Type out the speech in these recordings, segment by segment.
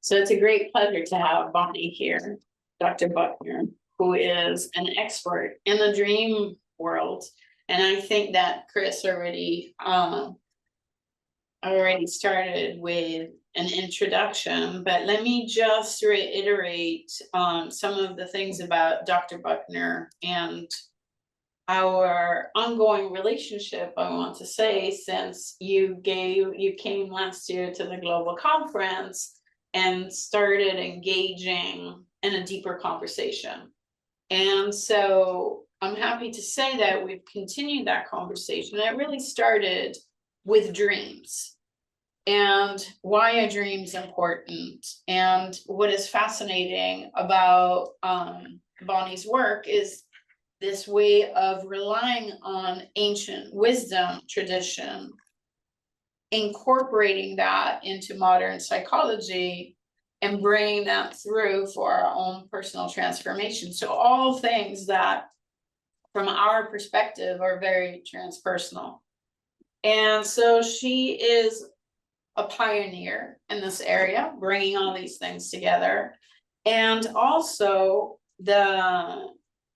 So it's a great pleasure to have Bonnie here, Dr. Buckner, who is an expert in the dream world. And I think that Chris already started with an introduction, but let me just reiterate some of the things about Dr. Buckner and our ongoing relationship. I want to say, since you came last year to the global conference and started engaging in a deeper conversation. And so I'm happy to say that we've continued that conversation. It really started with dreams and why are dreams important. And what is fascinating about Bonnie's work is this way of relying on ancient wisdom tradition, incorporating that into modern psychology and bringing that through for our own personal transformation. So all things that from our perspective are very transpersonal. And so she is a pioneer in this area, bringing all these things together. And also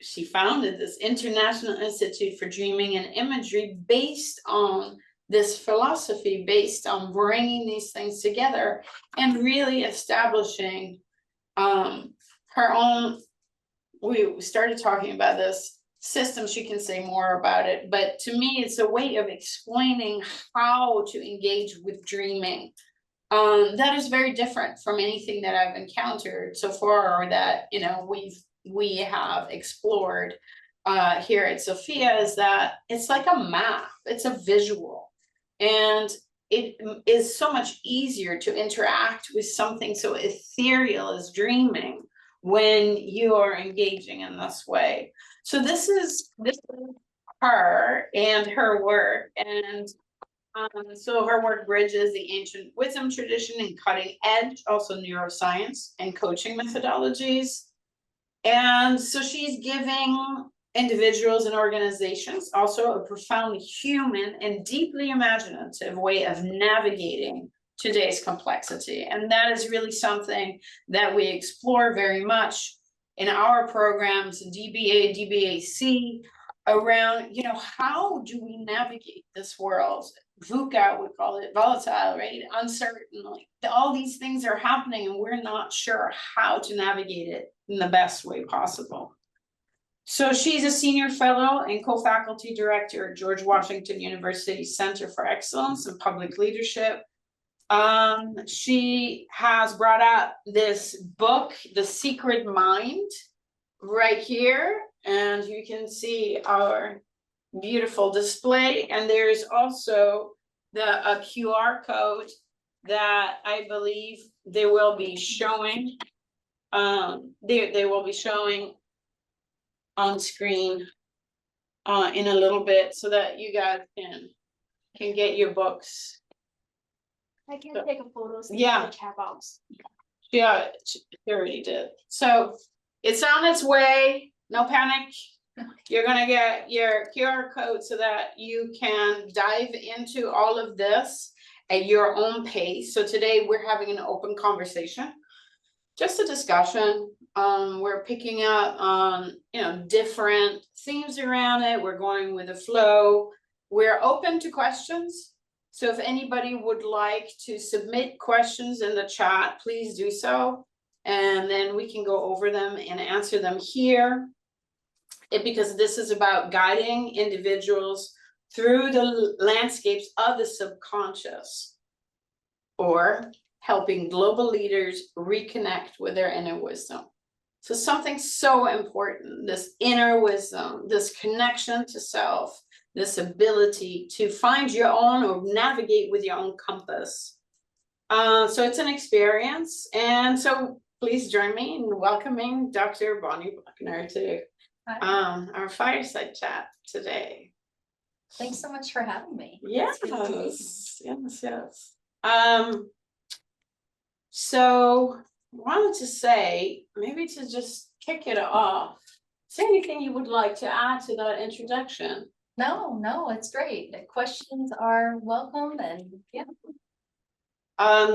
she founded this International Institute for Dreaming and Imagery based on this philosophy, based on bringing these things together and really establishing her own. We started talking about this system. She can say more about it, but to me, it's a way of explaining how to engage with dreaming. That is very different from anything that I've encountered so far, or that we have explored here at Sofia. Is that it's like a map, it's a visual, and it is so much easier to interact with something so ethereal as dreaming when you are engaging in this way. So this is her and her work, and so her work bridges the ancient wisdom tradition and cutting edge, also neuroscience and coaching methodologies. And so she's giving individuals and organizations also a profoundly human and deeply imaginative way of navigating today's complexity. And that is really something that we explore very much in our programs, DBA, DBAC, around, how do we navigate this world? VUCA, we call it volatile, right? Uncertain, like all these things are happening and we're not sure how to navigate it in the best way possible. So she's a senior fellow and co-faculty director at George Washington University Center for Excellence in Public Leadership. She has brought out this book, The Secret Mind, right here, and you can see our beautiful display. And there's also a QR code that I believe they will be showing. They will be showing on screen in a little bit, so that you guys can get your books. I can take a photo. Yeah. In the chat box. Yeah, she already did. So it's on its way. No panic. You're gonna get your QR code so that you can dive into all of this at your own pace. So today we're having an open conversation, just a discussion. We're picking up on different themes around it. We're going with the flow. We're open to questions. So if anybody would like to submit questions in the chat, please do so. And then we can go over them and answer them here. Because this is about guiding individuals through the landscapes of the subconscious, or helping global leaders reconnect with their inner wisdom. So something so important, this inner wisdom, this connection to self, this ability to find your own or navigate with your own compass. So it's an experience. And so please join me in welcoming Dr. Bonnie Buckner to our Fireside Chat today. Thanks so much for having me. Yes. So I wanted to say, maybe to just kick it off, is there anything you would like to add to that introduction? No, it's great. The questions are welcome, and yeah.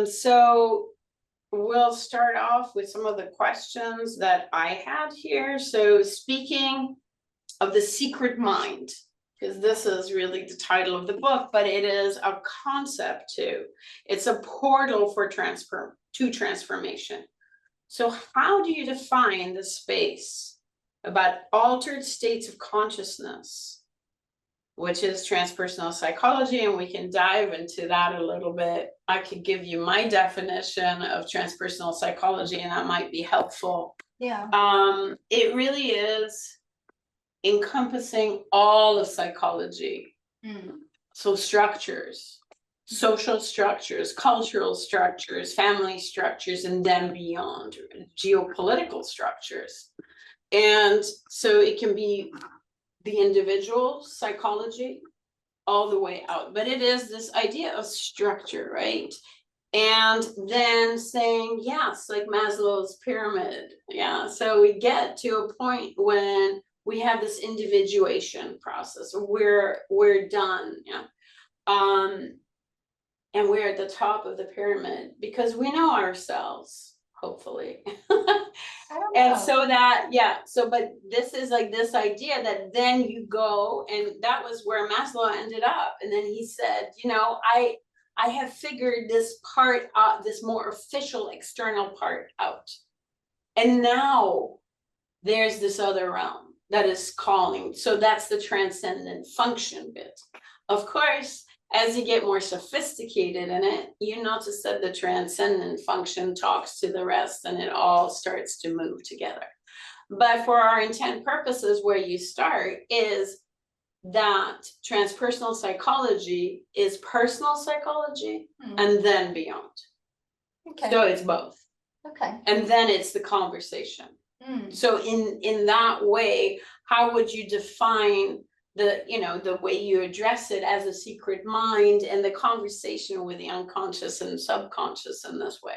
So we'll start off with some of the questions that I had here. So speaking of the secret mind, because this is really the title of the book, but it is a concept too. It's a portal for transformation. So how do you define the space about altered states of consciousness, which is transpersonal psychology, and we can dive into that a little bit. I could give you my definition of transpersonal psychology, and that might be helpful. Yeah. It really is encompassing all of psychology. So structures, social structures, cultural structures, family structures, and then beyond, geopolitical structures. And so it can be the individual psychology all the way out, but it is this idea of structure, right? And then saying yes, like Maslow's pyramid. Yeah, so we get to a point when we have this individuation process. We're done, yeah. And we're at the top of the pyramid because we know ourselves, hopefully. I don't And know. so that, yeah, so, but this is like this idea that then you go, and that was where Maslow ended up. And then he said, you know, I have figured this part out, this more official external part out. And now there's this other realm that is calling. So that's the transcendent function bit. Of course, as you get more sophisticated in it, you notice that the transcendent function talks to the rest and it all starts to move together. But for our intent purposes, where you start is that transpersonal psychology is personal psychology and then beyond. Okay. So it's both. Okay. And then it's the conversation. So in that way, how would you define the, you know, the way you address it as a secret mind and the conversation with the unconscious and subconscious in this way?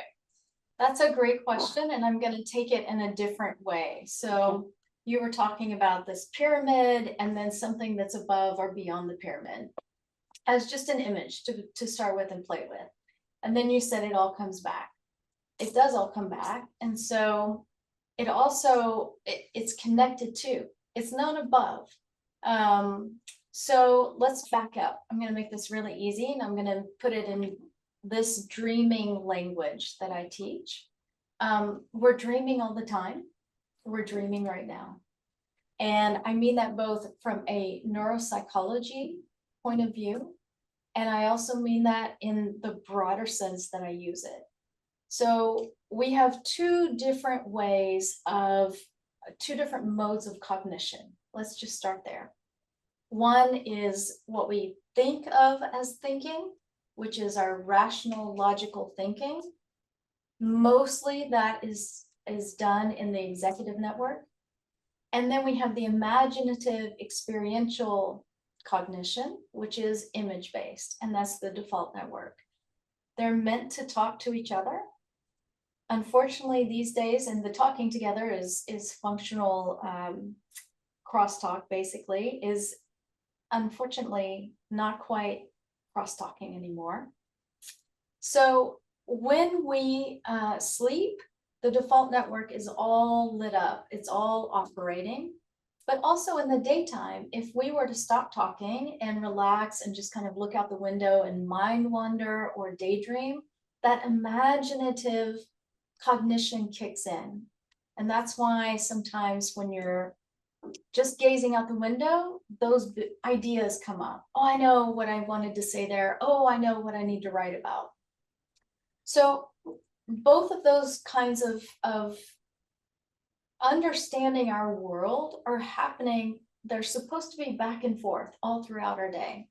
That's a great question, and I'm going to take it in a different way. So you were talking about this pyramid and then something that's above or beyond the pyramid as just an image to start with and play with. And then you said it all comes back. It does all come back. And so it also, it's connected too. It's not above. So let's back up. I'm going to make this really easy, and I'm going to put it in this dreaming language that I teach. We're dreaming all the time. We're dreaming right now. And I mean that both from a neuropsychology point of view, and I also mean that in the broader sense that I use it. So we have two different ways of, two different modes of cognition. Let's just start there. One is what we think of as thinking, which is our rational, logical thinking. Mostly that is done in the executive network. And then we have the imaginative, experiential cognition, which is image-based, and that's the default network. They're meant to talk to each other. Unfortunately, these days, and the talking together is functional crosstalk, basically, is unfortunately not quite cross-talking anymore. So when we sleep, the default network is all lit up, it's all operating. But also in the daytime, if we were to stop talking and relax and just kind of look out the window and mind wander or daydream, that imaginative cognition kicks in. And that's why sometimes when you're just gazing out the window, those ideas come up. Oh, I know what I wanted to say there. Oh, I know what I need to write about. So both of those kinds of understanding our world are happening. They're supposed to be back and forth all throughout our day.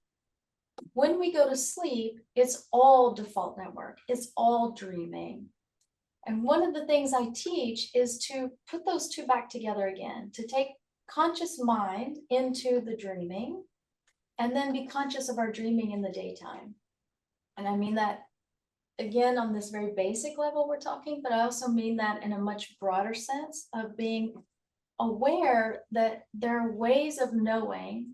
When we go to sleep, it's all default network. It's all dreaming. And one of the things I teach is to put those two back together again, to take conscious mind into the dreaming and then be conscious of our dreaming in the daytime. And I mean that again on this very basic level we're talking, but I also mean that in a much broader sense of being aware that there are ways of knowing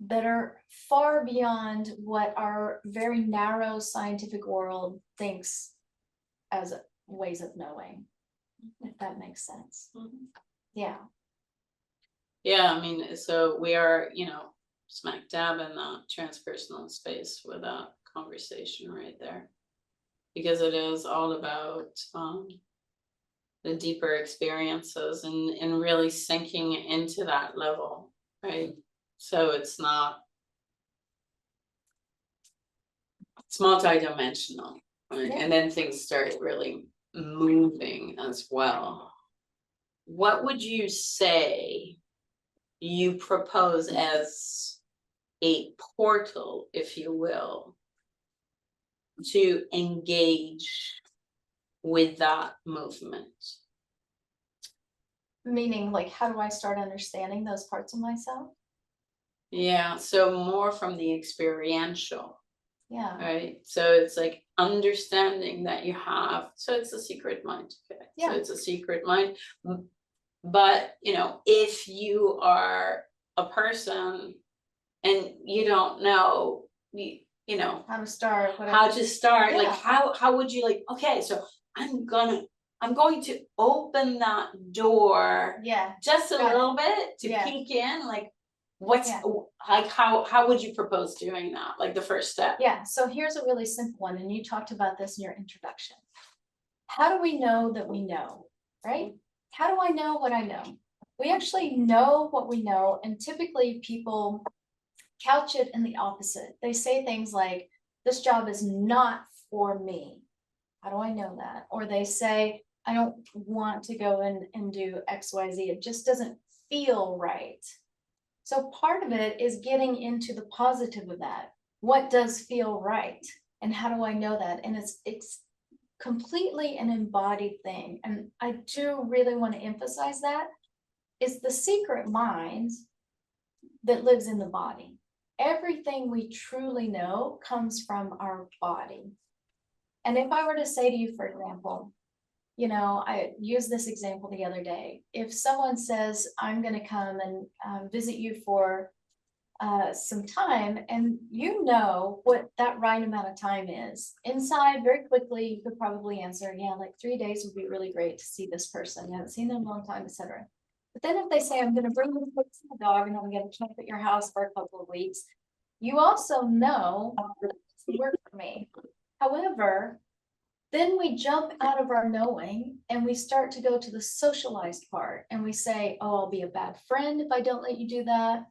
that are far beyond what our very narrow scientific world thinks as ways of knowing, if that makes sense. Yeah. Yeah, I mean, so we are, smack dab in that transpersonal space with that conversation right there. Because it is all about the deeper experiences and really sinking into that level, right? So it's multidimensional, right? Yeah. And then things start really moving as well. What would you say you propose as a portal, if you will, to engage with that movement? Meaning, like, how do I start understanding those parts of myself? Yeah, so more from the experiential, Yeah. right? So it's like understanding that you have, so it's a secret mind. Okay. Yeah. So it's a secret mind. But, if you are a person and you don't know, How to start, whatever. how to start, like Yeah. how would you, like, okay, so I'm going to open that door Yeah. just a Got it. little bit to Yeah. peek in, like what's Yeah. like how would you propose doing that, like the first step? Yeah, so here's a really simple one, and you talked about this in your introduction. How do we know that we know, right? How do I know what I know? We actually know what we know, and typically people couch it in the opposite. They say things like, this job is not for me. How do I know that? Or they say, I don't want to go in and do XYZ. It just doesn't feel right. So part of it is getting into the positive of that. What does feel right? And how do I know that? And it's completely an embodied thing. And I do really want to emphasize that is the secret mind that lives in the body. Everything we truly know comes from our body. And if I were to say to you, for example, I used this example the other day. If someone says, I'm going to come and visit you for some time, and you know what that right amount of time is, inside very quickly, you could probably answer, yeah, like 3 days would be really great to see this person. You haven't seen them in a long time, etc. But then if they say, I'm going to bring you the dog and I'm going to camp at your house for a couple of weeks, you also know that doesn't work for me. However, then we jump out of our knowing and we start to go to the socialized part, and we say, oh, I'll be a bad friend if I don't let you do that.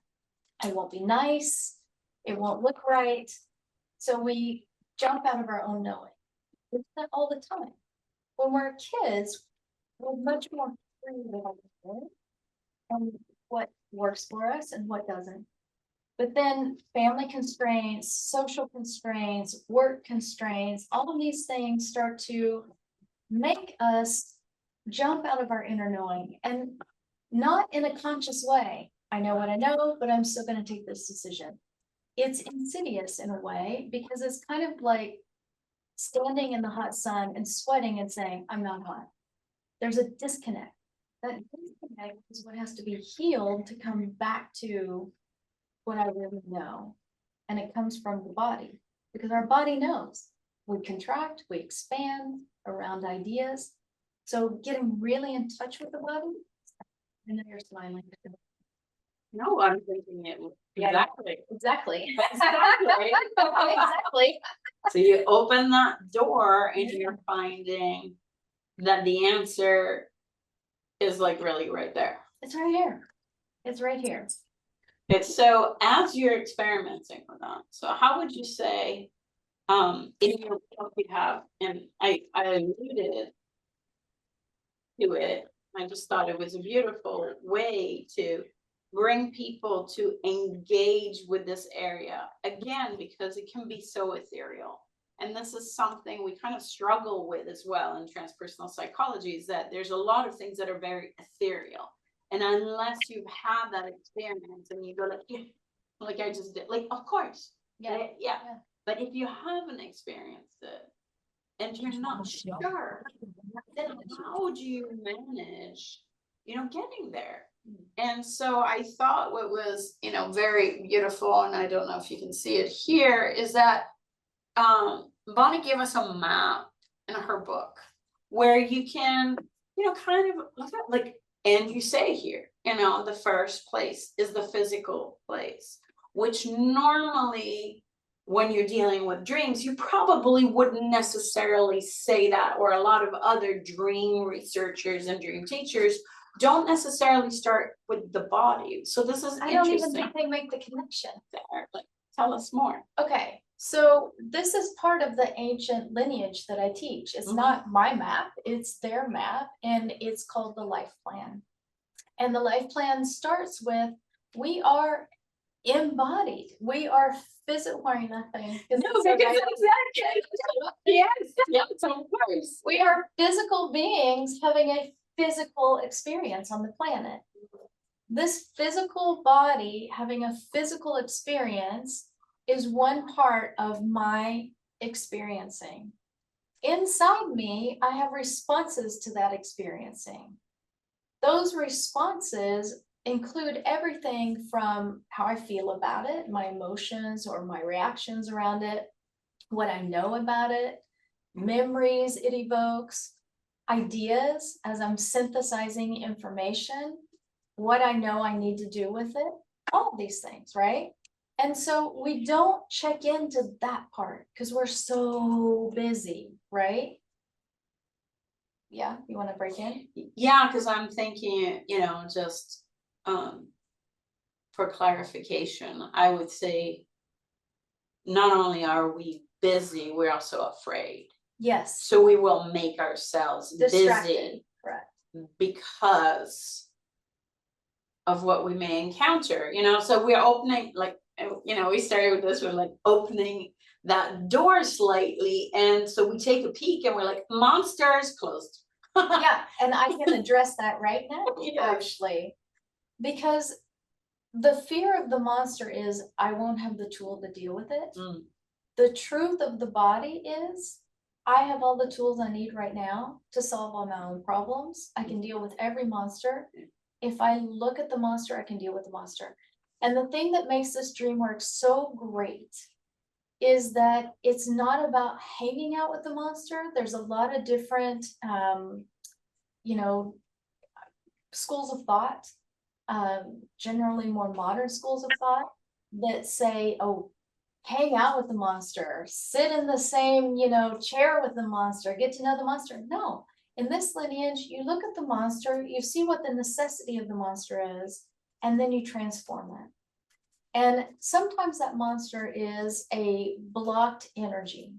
I won't be nice. It won't look right. So we jump out of our own knowing. We do that all the time. When we're kids, we're much more free and what works for us and what doesn't. But then family constraints, social constraints, work constraints, all of these things start to make us jump out of our inner knowing, and not in a conscious way. I know what I know, but I'm still going to take this decision. It's insidious in a way, because it's kind of like standing in the hot sun and sweating and saying, I'm not hot. There's a disconnect. That disconnect is what has to be healed to come back to what I really know. And it comes from the body, because our body knows. We contract, we expand around ideas. So getting really in touch with the body. I know you're smiling. No, I'm thinking it exactly. Exactly. Exactly. Exactly. So you open that door and you're finding that the answer is like really right there. It's right here. It's right here. It's so, as you're experimenting with that, so how would you say, in your book you have, and I alluded to it, I just thought it was a beautiful way to bring people to engage with this area again, because it can be so ethereal. And this is something we kind of struggle with as well in transpersonal psychology, is that there's a lot of things that are very ethereal. And unless you've had that experience and you go like, yeah, like I just did, like, of course. Yeah. Yeah. But if you haven't experienced it and you're not sure, then how do you manage, getting there? And so I thought what was, very beautiful, and I don't know if you can see it here, is that Bonnie gave us a map in her book, where you can, kind of look at like, and you say here, the first place is the physical place, which normally when you're dealing with dreams, you probably wouldn't necessarily say that, or a lot of other dream researchers and dream teachers don't necessarily start with the body. So this is I don't even interesting. think they make the connection. There, like, tell us more. Okay, so this is part of the ancient lineage that I teach. It's not my map, it's their map, and it's called the life plan. And the life plan starts with, we are embodied, we are physical, why nothing? No, because exactly. Yes, of course. We are physical beings having a physical experience on the planet. This physical body having a physical experience is one part of my experiencing. Inside me, I have responses to that experiencing. Those responses include everything from how I feel about it, my emotions or my reactions around it, what I know about it, memories it evokes, ideas as I'm synthesizing information, what I know I need to do with it, all of these things, right? And so we don't check into that part because we're so busy, right? Yeah, you want to break in? Yeah, because I'm thinking, just for clarification, I would say not only are we busy, we're also afraid. Yes. So we will make ourselves Distracted. busy, Correct. because of what we may encounter, so we're opening, like, we started with this, we're like opening that door slightly, and so we take a peek and we're like, monsters closed. Yeah, and I can address that right now, Yeah. actually, because the fear of the monster is I won't have the tool to deal with it. The truth of the body is I have all the tools I need right now to solve all my own problems. I can deal with every monster. If I look at the monster, I can deal with the monster. And the thing that makes this dream work so great is that it's not about hanging out with the monster. There's a lot of different, schools of thought, generally more modern schools of thought that say, oh, hang out with the monster, sit in the same, chair with the monster, get to know the monster. No, in this lineage, you look at the monster, you see what the necessity of the monster is, and then you transform it. And sometimes that monster is a blocked energy.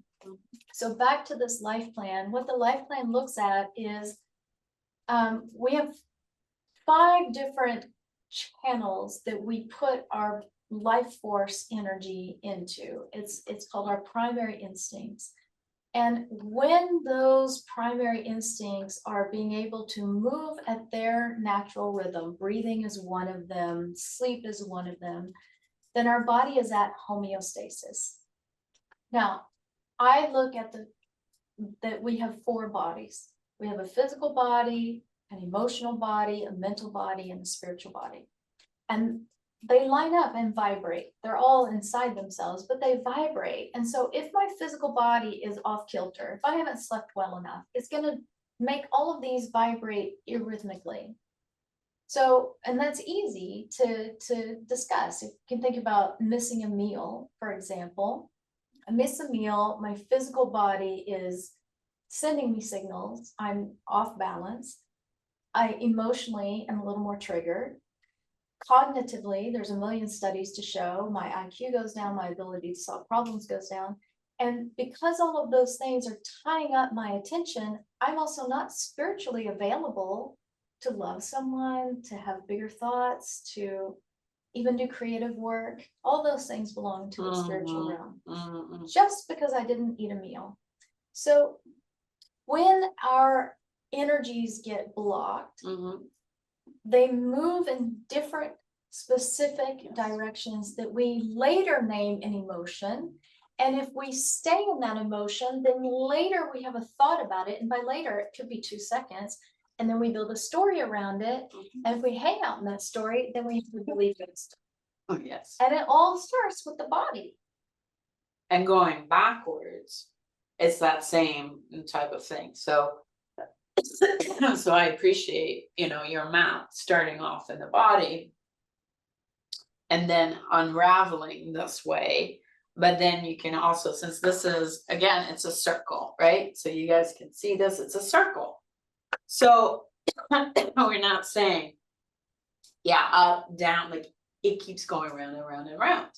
So back to this life plan, what the life plan looks at is we have 5 different channels that we put our life force energy into. It's called our primary instincts. And when those primary instincts are being able to move at their natural rhythm, breathing is one of them, sleep is one of them, then our body is at homeostasis. Now, I look at that we have 4 bodies. We have a physical body, an emotional body, a mental body, and a spiritual body. And they line up and vibrate. They're all inside themselves, but they vibrate. And so if my physical body is off kilter, if I haven't slept well enough, it's going to make all of these vibrate irrhythmically. So, and that's easy to discuss. If you can think about missing a meal, for example. I miss a meal, my physical body is sending me signals, I'm off balance. I emotionally am a little more triggered. Cognitively, there's a million studies to show my IQ goes down, my ability to solve problems goes down. And because all of those things are tying up my attention, I'm also not spiritually available to love someone, to have bigger thoughts, to even do creative work. All those things belong to the spiritual realm, just because I didn't eat a meal. So when our energies get blocked, they move in different specific directions that we later name an emotion. And if we stay in that emotion, then later we have a thought about it. And by later, it could be 2 seconds. And then we build a story around it. And if we hang out in that story, then we have to believe it. Oh, yes. And it all starts with the body. And going backwards, it's that same type of thing. So so I appreciate, you know, your map starting off in the body and then unraveling this way. But then you can also, since this is, again, it's a circle, right? So you guys can see this, it's a circle. So we're not saying, yeah, up, down, like it keeps going round and round and round.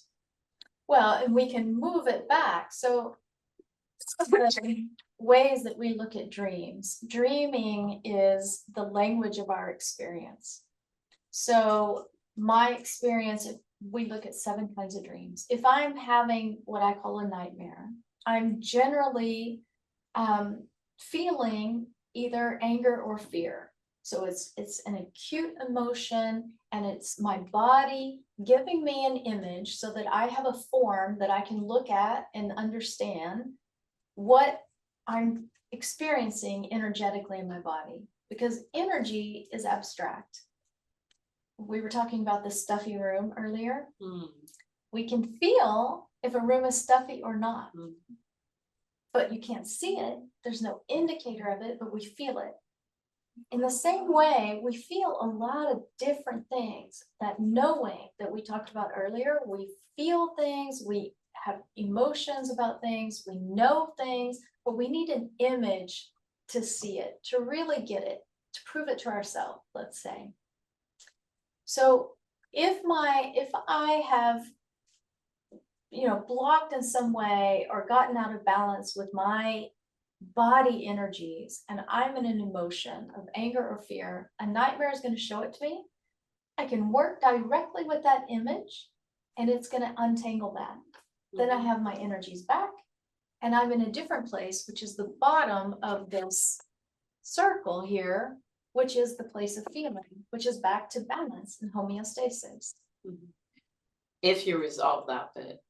Well, and we can move it back. So the ways that we look at dreams, dreaming is the language of our experience. So my experience, if we look at 7 kinds of dreams, if I'm having what I call a nightmare, I'm generally feeling either anger or fear. So it's an acute emotion, and it's my body giving me an image so that I have a form that I can look at and understand what I'm experiencing energetically in my body, because energy is abstract. We were talking about the stuffy room earlier. We can feel if a room is stuffy or not, but you can't see it. There's no indicator of it, but we feel it. In the same way, we feel a lot of different things. That knowing that we talked about earlier, we feel things, we have emotions about things, we know things, but we need an image to see it, to really get it, to prove it to ourselves, let's say. So if I have, you know, blocked in some way or gotten out of balance with my body energies, and I'm in an emotion of anger or fear, a nightmare is going to show it to me. I can work directly with that image, and it's going to untangle that. Then I have my energies back, and I'm in a different place, which is the bottom of this circle here, which is the place of feeling, which is back to balance and homeostasis. If you resolve that bit.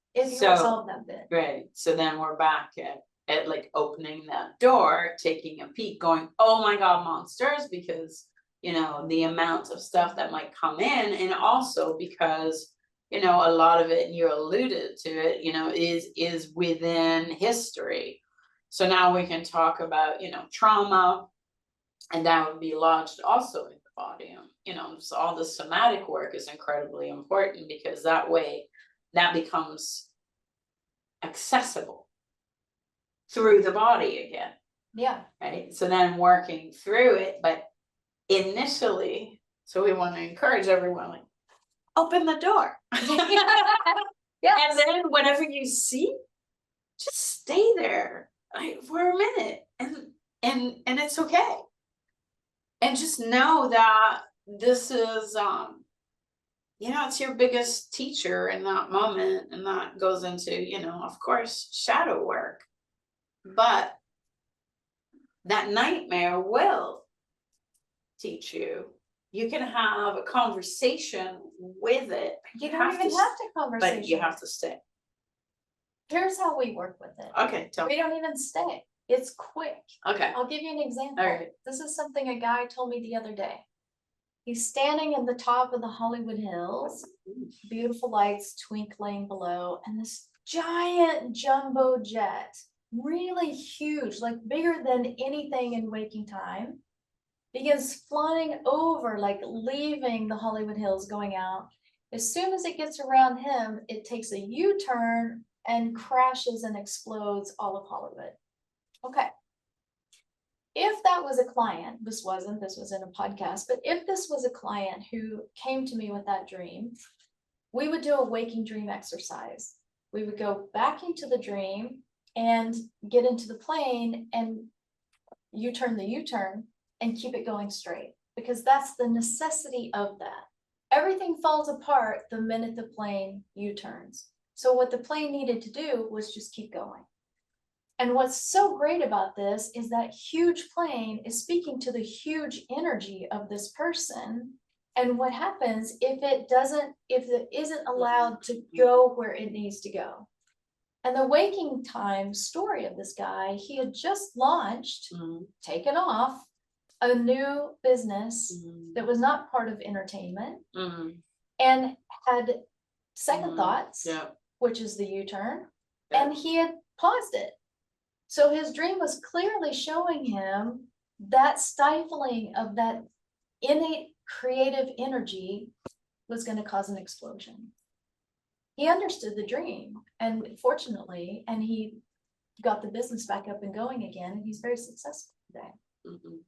Right. So then we're back at like opening that door, taking a peek, going, oh my God, monsters, because, you know, the amount of stuff that might come in, and also because, you know, a lot of it, and you alluded to it, you know, is within history. So now we can talk about, you know, trauma, and that would be lodged also in the body. You know, so all the somatic work is incredibly important, because that way that becomes accessible through the body again. Yeah. Right. So then working through it, but initially, so we want to encourage everyone, like, open the door. Yes. And then whatever you see, just stay there, like, for a minute, and it's okay. And just know that this is you know, it's your biggest teacher in that moment, and that goes into, you know, of course, shadow work. But that nightmare will teach you. You can have a conversation with it. You don't even have to conversation. But you have to stay. Here's how we work with it. Okay, tell me. We don't even stay. It's quick. Okay. I'll give you an example. All right. This is something a guy told me the other day. He's standing in the top of the Hollywood Hills, beautiful lights twinkling below, and this giant jumbo jet, really huge, like bigger than anything in waking time, begins flying over, like leaving the Hollywood Hills, going out. As soon as it gets around him, it takes a U-turn and crashes and explodes all of Hollywood. Okay. If that was a client, this was in a podcast, but if this was a client who came to me with that dream, we would do a waking dream exercise. We would go back into the dream and get into the plane and U-turn the U-turn and keep it going straight, because that's the necessity of that. Everything falls apart the minute the plane U-turns. So what the plane needed to do was just keep going. And what's so great about this is that huge plane is speaking to the huge energy of this person. And what happens if it isn't allowed to go where it needs to go? And the waking time story of this guy, he had just launched, taken off a new business that was not part of entertainment, and had second thoughts, which is the U-turn, and he had paused it. So his dream was clearly showing him that stifling of that innate creative energy was going to cause an explosion. He understood the dream, and fortunately, and he got the business back up and going again, and he's very successful today. Mhm.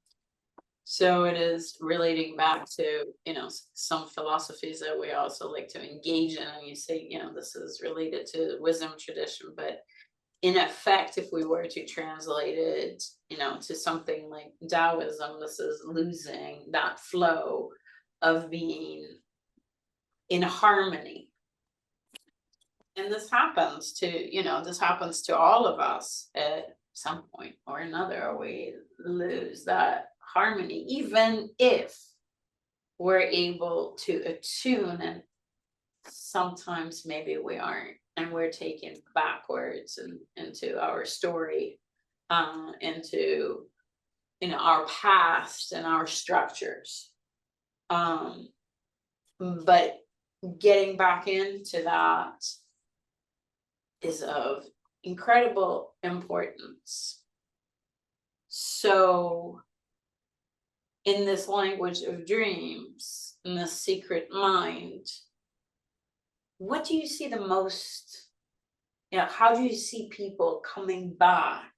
So it is relating back to, you know, some philosophies that we also like to engage in, and you say, you know, this is related to wisdom tradition, but in effect, if we were to translate it, you know, to something like Taoism, this is losing that flow of being in harmony. And this happens to, you know, this happens to all of us at some point or another. We lose that harmony, even if we're able to attune, and sometimes maybe we aren't, and we're taken backwards and into our story, into, you know, our past and our structures. But getting back into that is of incredible importance. So in this language of dreams, in the secret mind, what do you see the most, you know, how do you see people coming back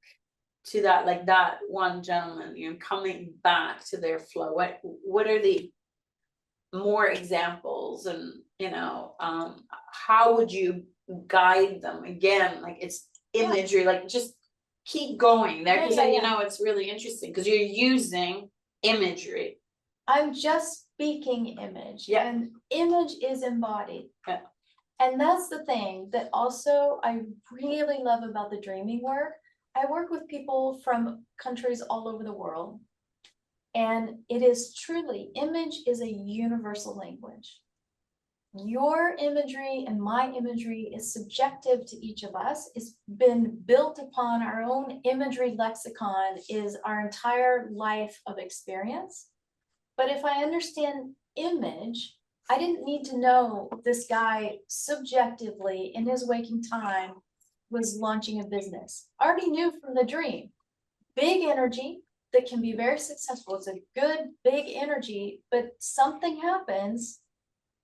to that, like that one gentleman, you know, coming back to their flow? What are the more examples, and, you know, how would you guide them? Again, like, it's imagery, like, just keep going there, because then, you know, it's really interesting because you're using imagery. I'm just speaking image, Yeah. and image is embodied. Yeah. And that's the thing that also I really love about the dreaming work. I work with people from countries all over the world, and it is truly, image is a universal language. Your imagery and my imagery is subjective to each of us. It's been built upon our own imagery lexicon, is our entire life of experience. But if I understand image, I didn't need to know this guy subjectively in his waking time was launching a business. I already knew from the dream. Big energy that can be very successful. It's a good big energy, but something happens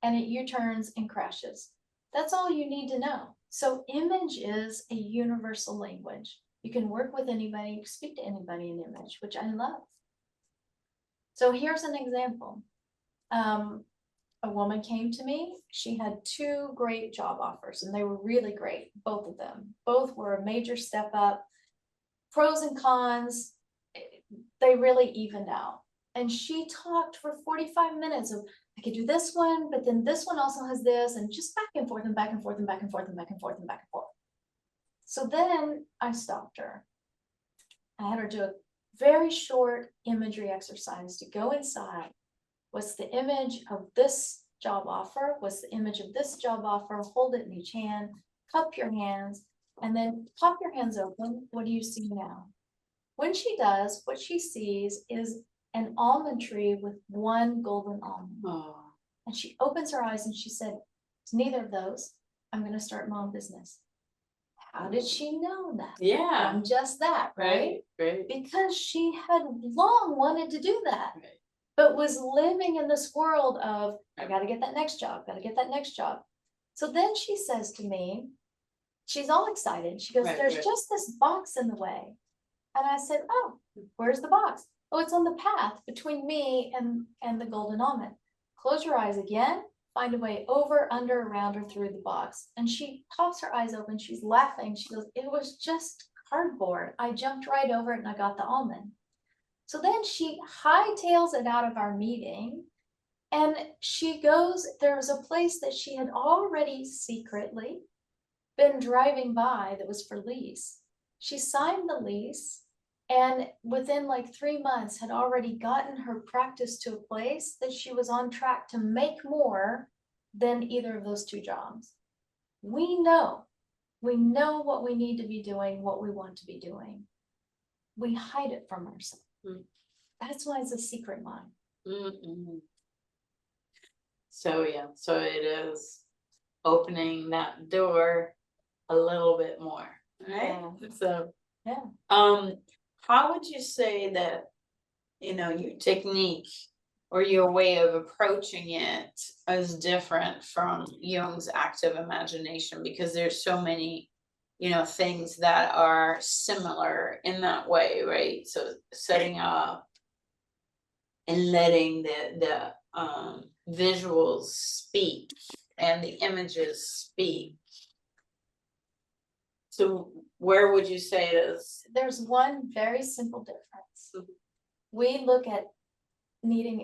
and it U-turns and crashes. That's all you need to know. So image is a universal language. You can work with anybody, speak to anybody in image, which I love. So here's an example. A woman came to me. She had 2 great job offers, and they were really great, both of them. Both were a major step up. Pros and cons, they really evened out. And she talked for 45 minutes of, I could do this one, but then this one also has this, and just back and forth and back and forth and back and forth and back and forth and back and forth. So then I stopped her. I had her do a very short imagery exercise to go inside. What's the image of this job offer? What's the image of this job offer? Hold it in each hand, cup your hands, and then pop your hands open. What do you see now? When she does, what she sees is an almond tree with 1 golden almond. Oh. And she opens her eyes and she said, it's neither of those. I'm going to start my own business. How did she know that? Yeah. From just that, right? Right. Because she had long wanted to do that, Right. but was living in this world of, I got to get that next job, got to get that next job. So then she says to me, she's all excited. She goes, there's just this box in the way. And I said, oh, where's the box? Oh, it's on the path between me and the golden almond. Close your eyes again, find a way over, under, around, or through the box. And she pops her eyes open. She's laughing. She goes, it was just cardboard. I jumped right over it and I got the almond. So then she hightails it out of our meeting, and she goes, there was a place that she had already secretly been driving by that was for lease. She signed the lease, and within like 3 months had already gotten her practice to a place that she was on track to make more than either of those 2 jobs. We know what we need to be doing, what we want to be doing. We hide it from ourselves. Mm. That's why it's a secret mind. Mm-hmm. So yeah, so it is opening that door a little bit more, right? Yeah. So Yeah. How would you say that, your technique or your way of approaching it is different from Jung's active imagination? Because there's so many, things that are similar in that way, right? So setting up and letting the visuals speak and the images speak. So where would you say it is? There's one very simple difference. Mhm. We look at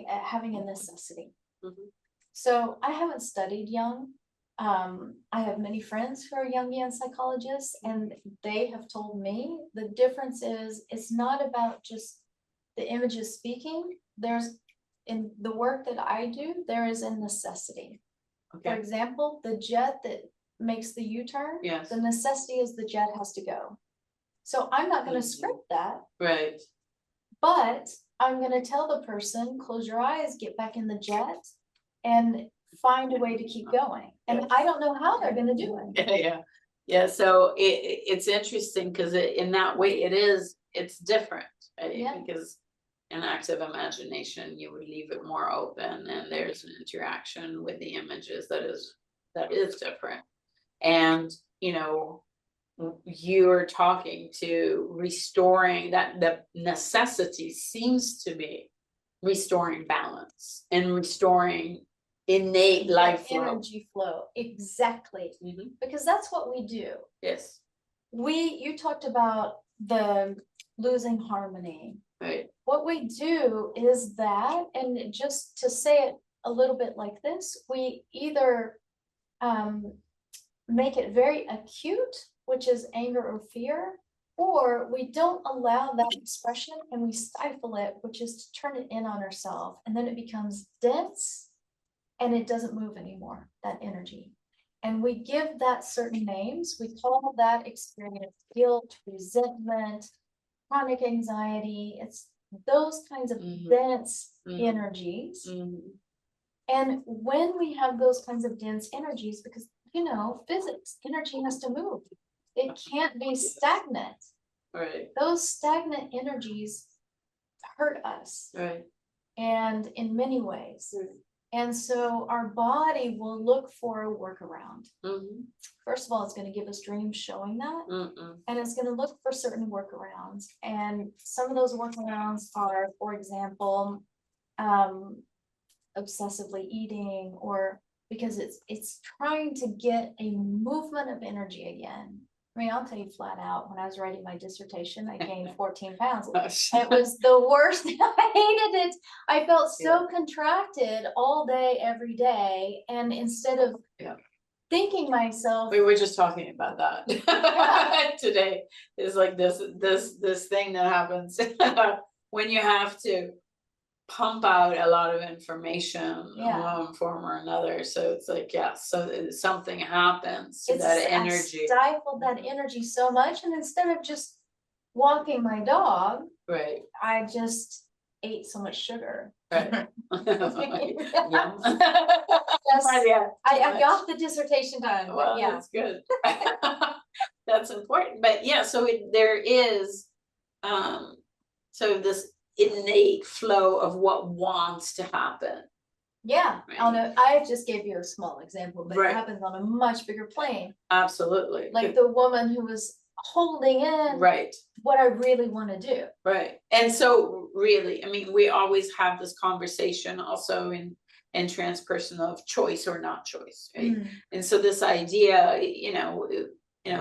having a necessity. Mhm. So I haven't studied Jung. I have many friends who are Jungian psychologists, and they have told me the difference is it's not about just the images speaking. There's, in the work that I do, there is a necessity. For Okay, example, the jet that makes the U-turn, yes, the necessity is the jet has to go. So I'm not going to Mhm. script that, right, but I'm going to tell the person, close your eyes, get back in the jet, and find a way to keep going. And I don't know how they're going to do it. yeah, yeah, so it's interesting, because in that way it's different, right? Yeah. Because in active imagination, you would leave it more open, and there's an interaction with the images that is different. And you're talking to restoring that, the necessity seems to be restoring balance and restoring innate life flow. Energy flow, exactly. Mhm. Because that's what we do. Yes, You talked about the losing harmony. right, What we do is that, and just to say it a little bit like this, we either make it very acute, which is anger or fear, or we don't allow that expression and we stifle it, which is to turn it in on ourselves. And then it becomes dense and it doesn't move anymore, that energy. And we give that certain names. We call that experience guilt, resentment, chronic anxiety. It's those kinds of Mhm. dense Mhm. energies. Mhm. And when we have those kinds of dense energies, because physics, energy has to move. It can't be stagnant. Right, Those stagnant energies hurt us, right, and in many ways. Right. And so our body will look for a workaround. Mhm. First of all, it's going to give us dreams showing that. And it's going to look for certain workarounds. And some of those workarounds are, for example, obsessively eating, or because it's trying to get a movement of energy again. I mean, I'll tell you flat out, when I was writing my dissertation, I gained 14 pounds. It was the worst. I hated it. I felt so contracted all day, every day. And instead of thinking myself, we were just talking about that today. Is like this thing that happens when you have to pump out a lot of information in one form or another. So it's like, so something happens to that energy. I stifled that energy so much, and instead of just walking my dog, right, I just ate so much sugar. Right. Yum. I got the dissertation done. Well, that's good. That's important. But so there is so this innate flow of what wants to happen. Yeah, Right. I just gave you a small example, but it happens on a much bigger plane. Absolutely. Like the woman who was holding in what I really want to do. Right. And so really, I mean, we always have this conversation also in transpersonal of choice or not choice, right? And so this idea,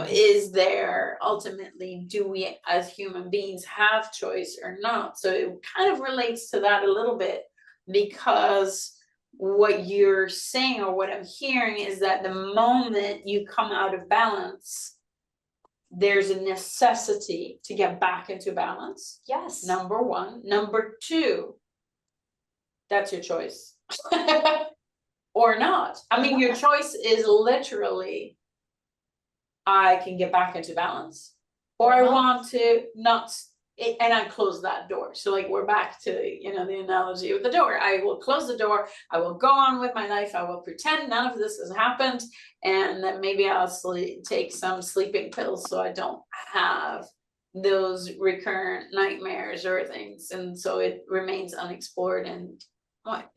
is there ultimately, do we as human beings have choice or not? So it kind of relates to that a little bit, because what you're saying, or what I'm hearing, is that the moment you come out of balance, there's a necessity to get back into balance. Yes. Number one. Number two, that's your choice. Or not. I mean, your choice is literally, I can get back into balance, or I want to not, and I close that door. So like, we're back to, the analogy of the door. I will close the door. I will go on with my life. I will pretend none of this has happened. And then maybe I'll take some sleeping pills so I don't have those recurrent nightmares or things, and so it remains unexplored and what?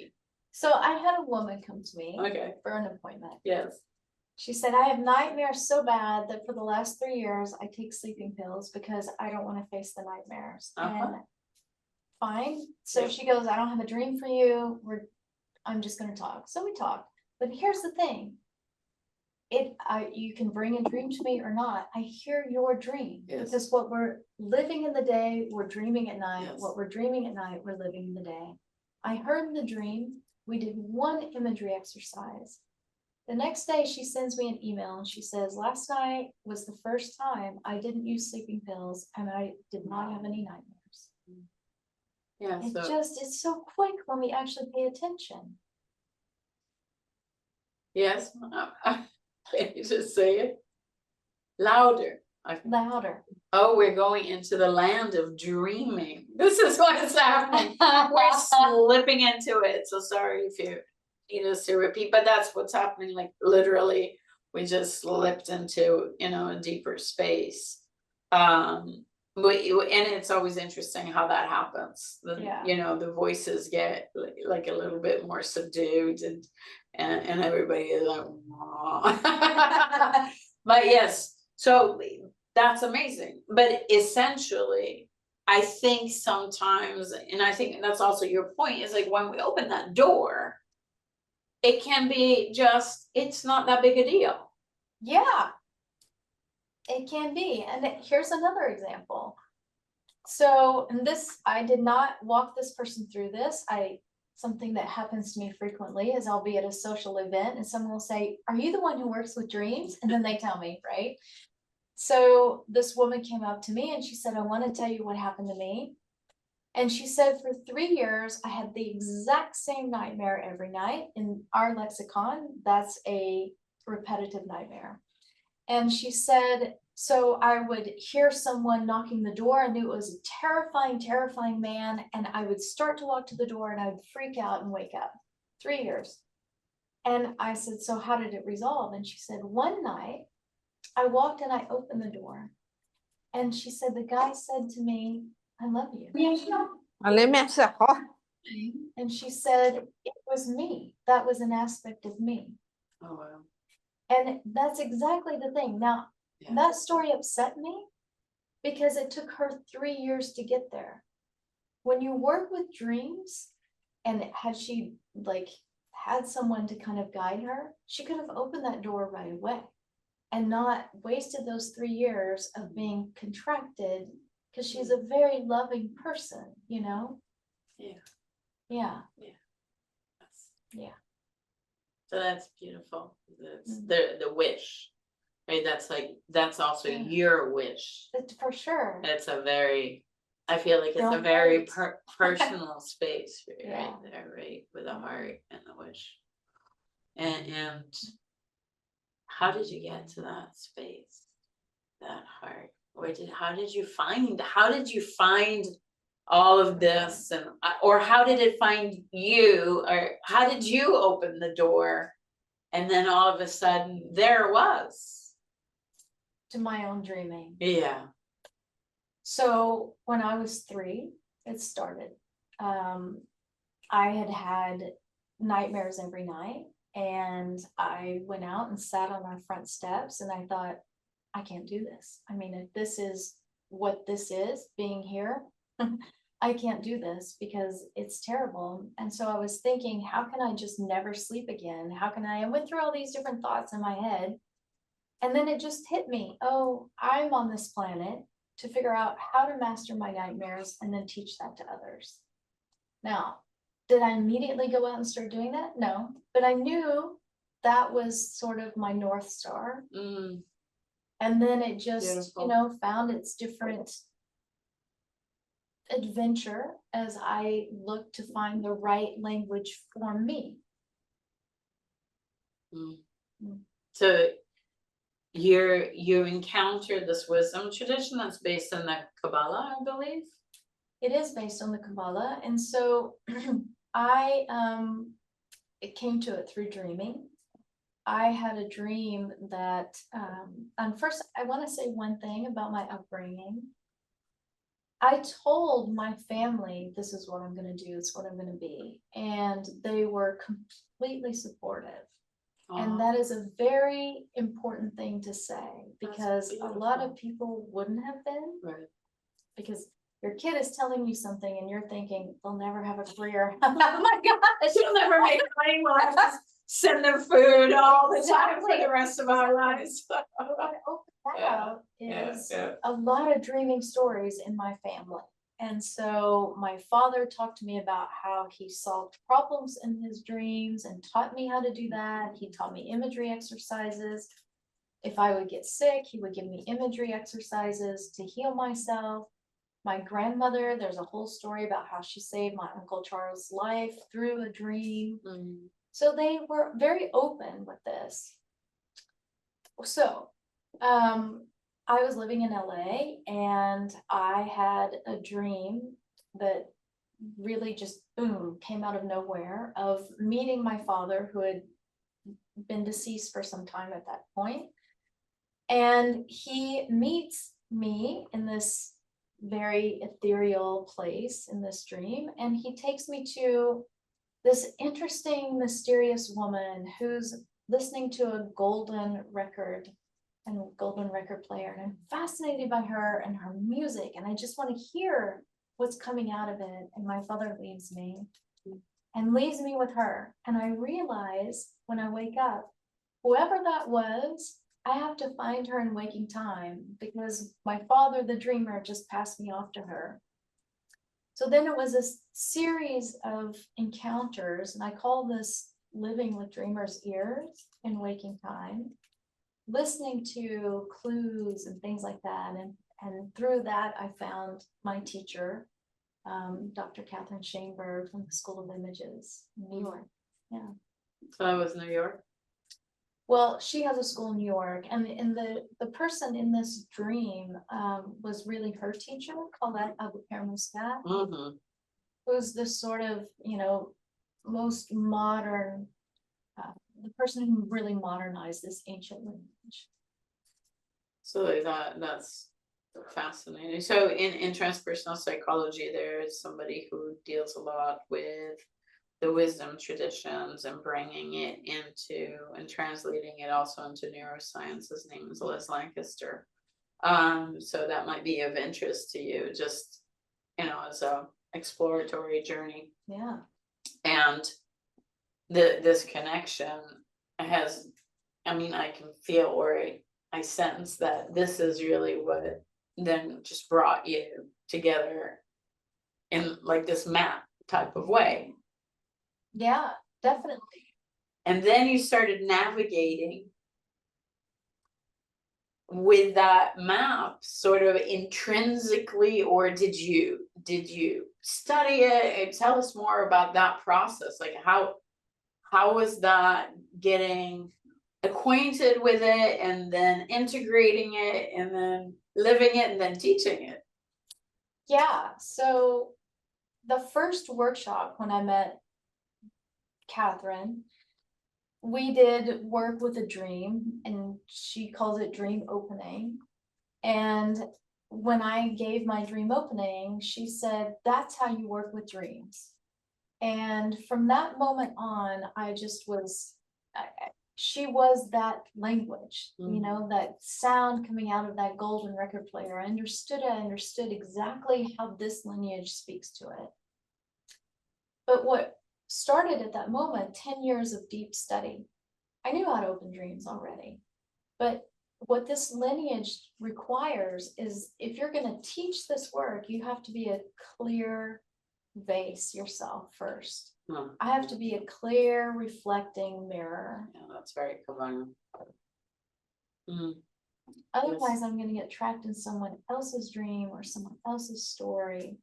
So I had a woman come to me Okay, for an appointment. yes. She said, I have nightmares so bad that for the last 3 years, I take sleeping pills because I don't want to face the nightmares. And fine. So Yep. she goes, I don't have a dream for you. I'm just going to talk. So we talked. But here's the thing. You can bring a dream to me or not. I hear your dream. Yes. Because what we're living in the day, we're dreaming at night. Yes. What we're dreaming at night, we're living in the day. I heard the dream. We did one imagery exercise. The next day she sends me an email and she says, last night was the first time I didn't use sleeping pills and I did not have any nightmares. Yeah, It's so quick when we actually pay attention. yes, can you just say it louder? Louder. Oh, we're going into the land of dreaming. This is what is happening. We're slipping into it. So sorry if you need us to repeat, but that's what's happening. Like literally, we just slipped into, a deeper space. And it's always interesting how that happens. The voices get like a little bit more subdued, and everybody is like, but yes, so that's amazing. But essentially, I think sometimes, and I think that's also your point, is like when we open that door, it can be it's not that big a deal. Yeah, it can be. And here's another example. So, I did not walk this person through this. Something that happens to me frequently is I'll be at a social event and someone will say, are you the one who works with dreams? And then they tell me, right? So this woman came up to me and she said, I want to tell you what happened to me. And she said, for 3 years, I had the exact same nightmare every night. In our lexicon, that's a repetitive nightmare. And she said, so I would hear someone knocking the door. I knew it was a terrifying, terrifying man. And I would start to walk to the door and I would freak out and wake up. 3 years. And I said, so how did it resolve? And she said, one night I walked and I opened the door. And she said, the guy said to me, I love you. And she said, it was me. That was an aspect of me. Oh, wow. And that's exactly the thing. Now, that story upset me because it took her 3 years to get there. When you work with dreams, and had she had someone to kind of guide her, she could have opened that door right away and not wasted those 3 years of being contracted, because she's a very loving person, Yeah. Yeah. Yeah. So that's beautiful. That's the wish, right? That's also your wish. It's for sure. I feel like it's a very personal space right Yeah. there, right? With the heart and the wish. And how did you get to that space, that heart? How did you find all of this, or how did it find you, or how did you open the door, and then all of a sudden there it was? To my own dreaming. Yeah. So when I was 3, it started. I had nightmares every night, and I went out and sat on our front steps and I thought, I can't do this. I mean, if this is what this is, being here, I can't do this because it's terrible. And so I was thinking, how can I just never sleep again? I went through all these different thoughts in my head. And then it just hit me. Oh, I'm on this planet to figure out how to master my nightmares and then teach that to others. Now, did I immediately go out and start doing that? No, but I knew that was sort of my North Star. And then it just, Beautiful. Found its different adventure as I looked to find the right language for me. So you encountered this wisdom tradition that's based in the Kabbalah, I believe. It is based on the Kabbalah, and so it came to it through dreaming. I had a dream that, first I want to say one thing about my upbringing. I told my family, this is what I'm gonna do, it's what I'm gonna be, and they were completely supportive. And that is a very important thing to say, because a lot of people wouldn't have been. Right. Because your kid is telling you something and you're thinking, they'll never have a career. Oh my gosh. She'll never make money, we'll have to send them food all the time for Exactly. the rest of our lives. What opened that Yeah, out is yeah. a lot of dreaming stories in my family. And so my father talked to me about how he solved problems in his dreams and taught me how to do that. He taught me imagery exercises. If I would get sick, he would give me imagery exercises to heal myself. My grandmother, there's a whole story about how she saved my Uncle Charles' life through a dream. So they were very open with this. So, I was living in LA and I had a dream that really just boom came out of nowhere, of meeting my father, who had been deceased for some time at that point. And he meets me in this very ethereal place in this dream, and he takes me to this interesting, mysterious woman who's listening to a golden record player, and I'm fascinated by her and her music, and I just want to hear what's coming out of it. And my father leaves me with her, and I realize when I wake up, whoever that was, I have to find her in waking time, because my father, the dreamer, just passed me off to her. So then it was a series of encounters, and I call this living with dreamers' ears in waking time, listening to clues and things like that. And through that, I found my teacher, Dr. Catherine Shaneberg from the School of Images in New York. Yeah. So I was New York. Well, she has a school in New York, and the person in this dream was really her teacher, Colette Abu-Muscat, who's this sort of, most modern, the person who really modernized this ancient language. So that's fascinating. So in transpersonal psychology, there's somebody who deals a lot with the wisdom traditions and bringing it into and translating it also into neuroscience. His name is Les Lancaster. So that might be of interest to you, just as a exploratory journey. Yeah. And this connection has, I can feel, or I sense that this is really what then just brought you together in like this map type of way. Yeah, definitely. And then you started navigating with that map sort of intrinsically, or did you study it? And tell us more about that process. Like how was that getting acquainted with it and then integrating it and then living it and then teaching it? Yeah, so the first workshop when I met Catherine, we did work with a dream, and she calls it dream opening. And when I gave my dream opening, she said, that's how you work with dreams. And from that moment on, I just was, she was that language, that sound coming out of that golden record player. I understood exactly how this lineage speaks to it. But what started at that moment, 10 years of deep study, I knew how to open dreams already. But what this lineage requires is, if you're going to teach this work, you have to be a clear vase yourself first. I have to be a clear reflecting mirror. Yeah, that's very cool. Otherwise, I'm going to get trapped in someone else's dream or someone else's story.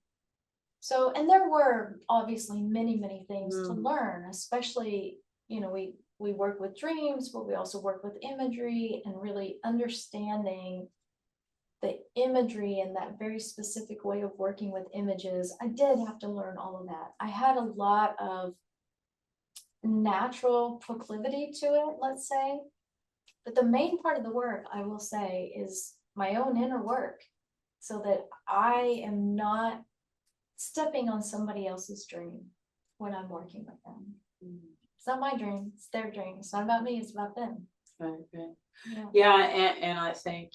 So, and there were obviously many things to learn, especially, we work with dreams, but we also work with imagery, and really understanding the imagery and that very specific way of working with images. I did have to learn all of that. I had a lot of natural proclivity to it, let's say. But the main part of the work, I will say, is my own inner work. so that I am not stepping on somebody else's dream when I'm working with them. It's not my dream, it's their dream. It's not about me, it's about them. Right, right. Yeah. Yeah, and I think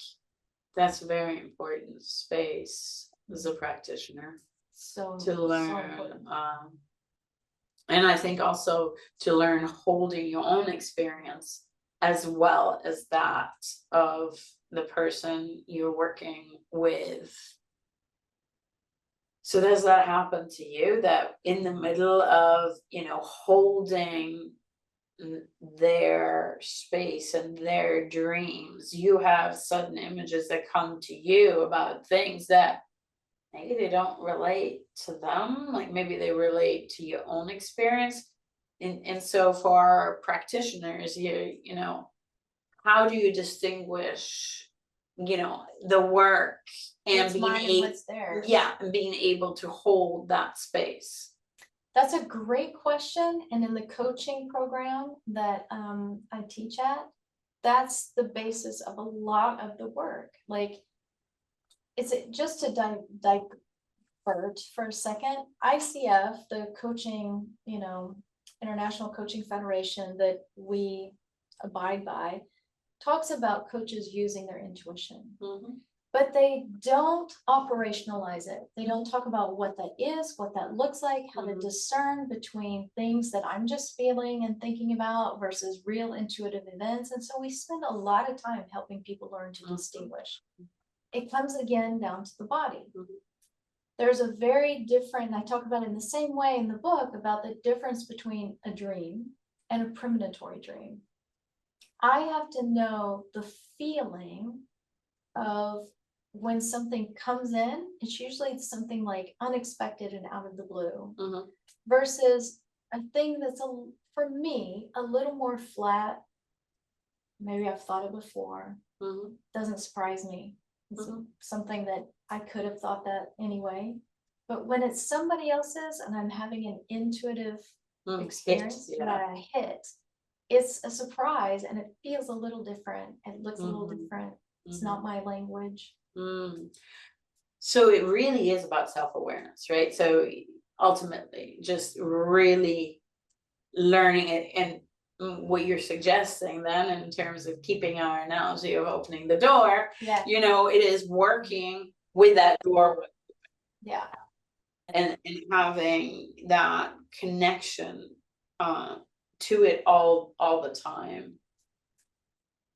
that's a very important space as a practitioner So to so learn. important. And I think also to learn holding your own experience as well as that of the person you're working with. So does that happen to you, that in the middle of, holding their space and their dreams, you have sudden images that come to you about things that maybe they don't relate to them, like maybe they relate to your own experience? And so for practitioners, how do you distinguish, the work and What's being mine and able, what's theirs? yeah, and being able to hold that space? That's a great question. And in the coaching program that I teach at, that's the basis of a lot of the work. Like, it's just to divert for a second. ICF, the coaching, International Coaching Federation that we abide by, talks about coaches using their intuition. But they don't operationalize it. They don't talk about what that is, what that looks like, how to discern between things that I'm just feeling and thinking about versus real intuitive events. And so we spend a lot of time helping people learn to distinguish. It comes again down to the body. There's a very different, I talk about it in the same way in the book, about the difference between a dream and a premonitory dream. I have to know the feeling of when something comes in. It's usually something like unexpected and out of the blue, versus a thing that's for me a little more flat. Maybe I've thought it before. Doesn't surprise me. It's something that I could have thought that anyway. But when it's somebody else's and I'm having an intuitive experience that I hit, it's a surprise and it feels a little different. It looks a little different. It's not my language. So it really is about self-awareness, right? So ultimately, just really learning it. And what you're suggesting then, in terms of keeping our analogy of opening the door, it is working with that door. Yeah. And having that connection to it all the time.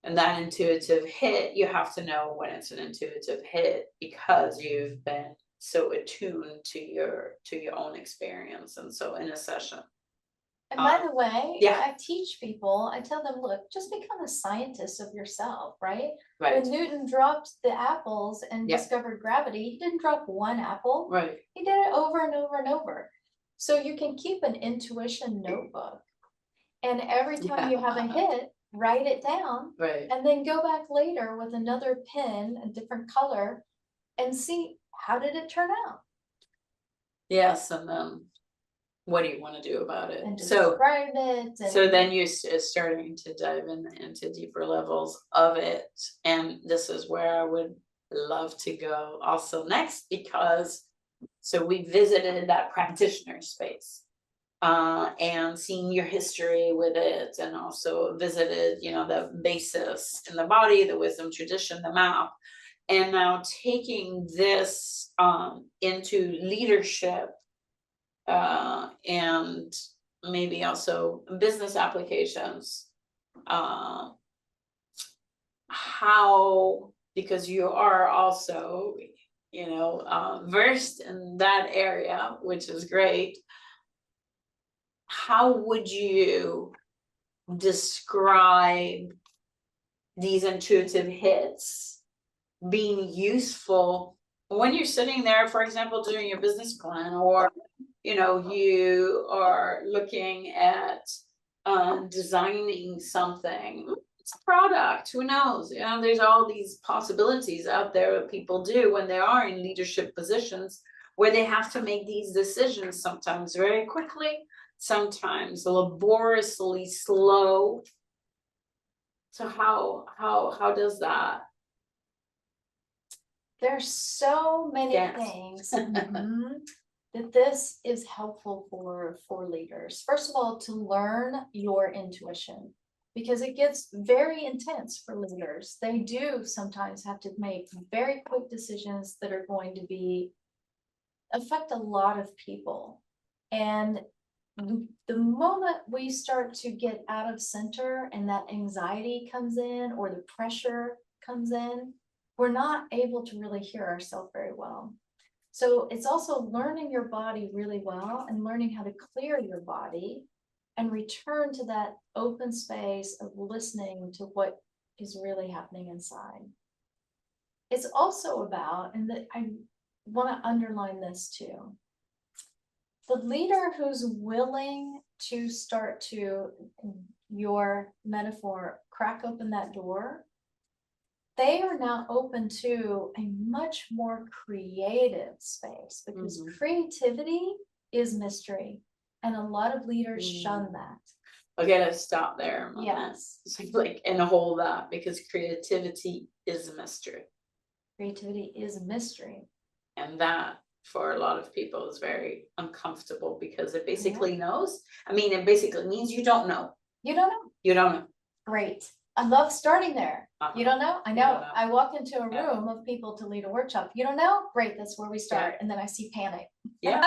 And that intuitive hit, you have to know when it's an intuitive hit, because you've been so attuned to your own experience. And so in a session. And by the way, yeah. I teach people, I tell them, look, just become a scientist of yourself, right? Right. When Newton dropped the apples and discovered gravity, he didn't drop one apple. Right. He did it over and over and over. So you can keep an intuition notebook. And every time you have a hit, write it down. Right. And then go back later with another pen, a different color, and see, how did it turn out? Yes, and then what do you want to do about it? And describe it. So then you're starting to dive into deeper levels of it. And this is where I would love to go also next, because so we visited that practitioner space and seeing your history with it, and also visited, the basis in the body, the wisdom tradition, the map. And now taking this into leadership and maybe also business applications. How, because you are also, versed in that area, which is great. How would you describe these intuitive hits being useful when you're sitting there, for example, doing your business plan, or you are looking at designing something? It's a product, who knows? There's all these possibilities out there that people do when they are in leadership positions, where they have to make these decisions, sometimes very quickly, sometimes laboriously slow. So how does that? There's so many Yes. things that this is helpful for leaders. First of all, to learn your intuition, because it gets very intense for leaders. They do sometimes have to make very quick decisions that are going to affect a lot of people. And the moment we start to get out of center and that anxiety comes in or the pressure comes in, we're not able to really hear ourselves very well. So it's also learning your body really well and learning how to clear your body and return to that open space of listening to what is really happening inside. It's also about, and that I want to underline this too, the leader who's willing to start to, your metaphor, crack open that door, they are now open to a much more creative space, because creativity is mystery. And a lot of leaders shun that. Okay, let's stop there. Yes. So like, and hold that, because creativity is a mystery. Creativity is a mystery. And that, for a lot of people, is very uncomfortable, because it basically knows. I mean, it basically means you don't know. You don't know. You don't know. Great. I love starting there. You don't know? I know. Don't know. I walk into a room of people to lead a workshop. You don't know? Great. That's where we start. And then I see panic. Yeah.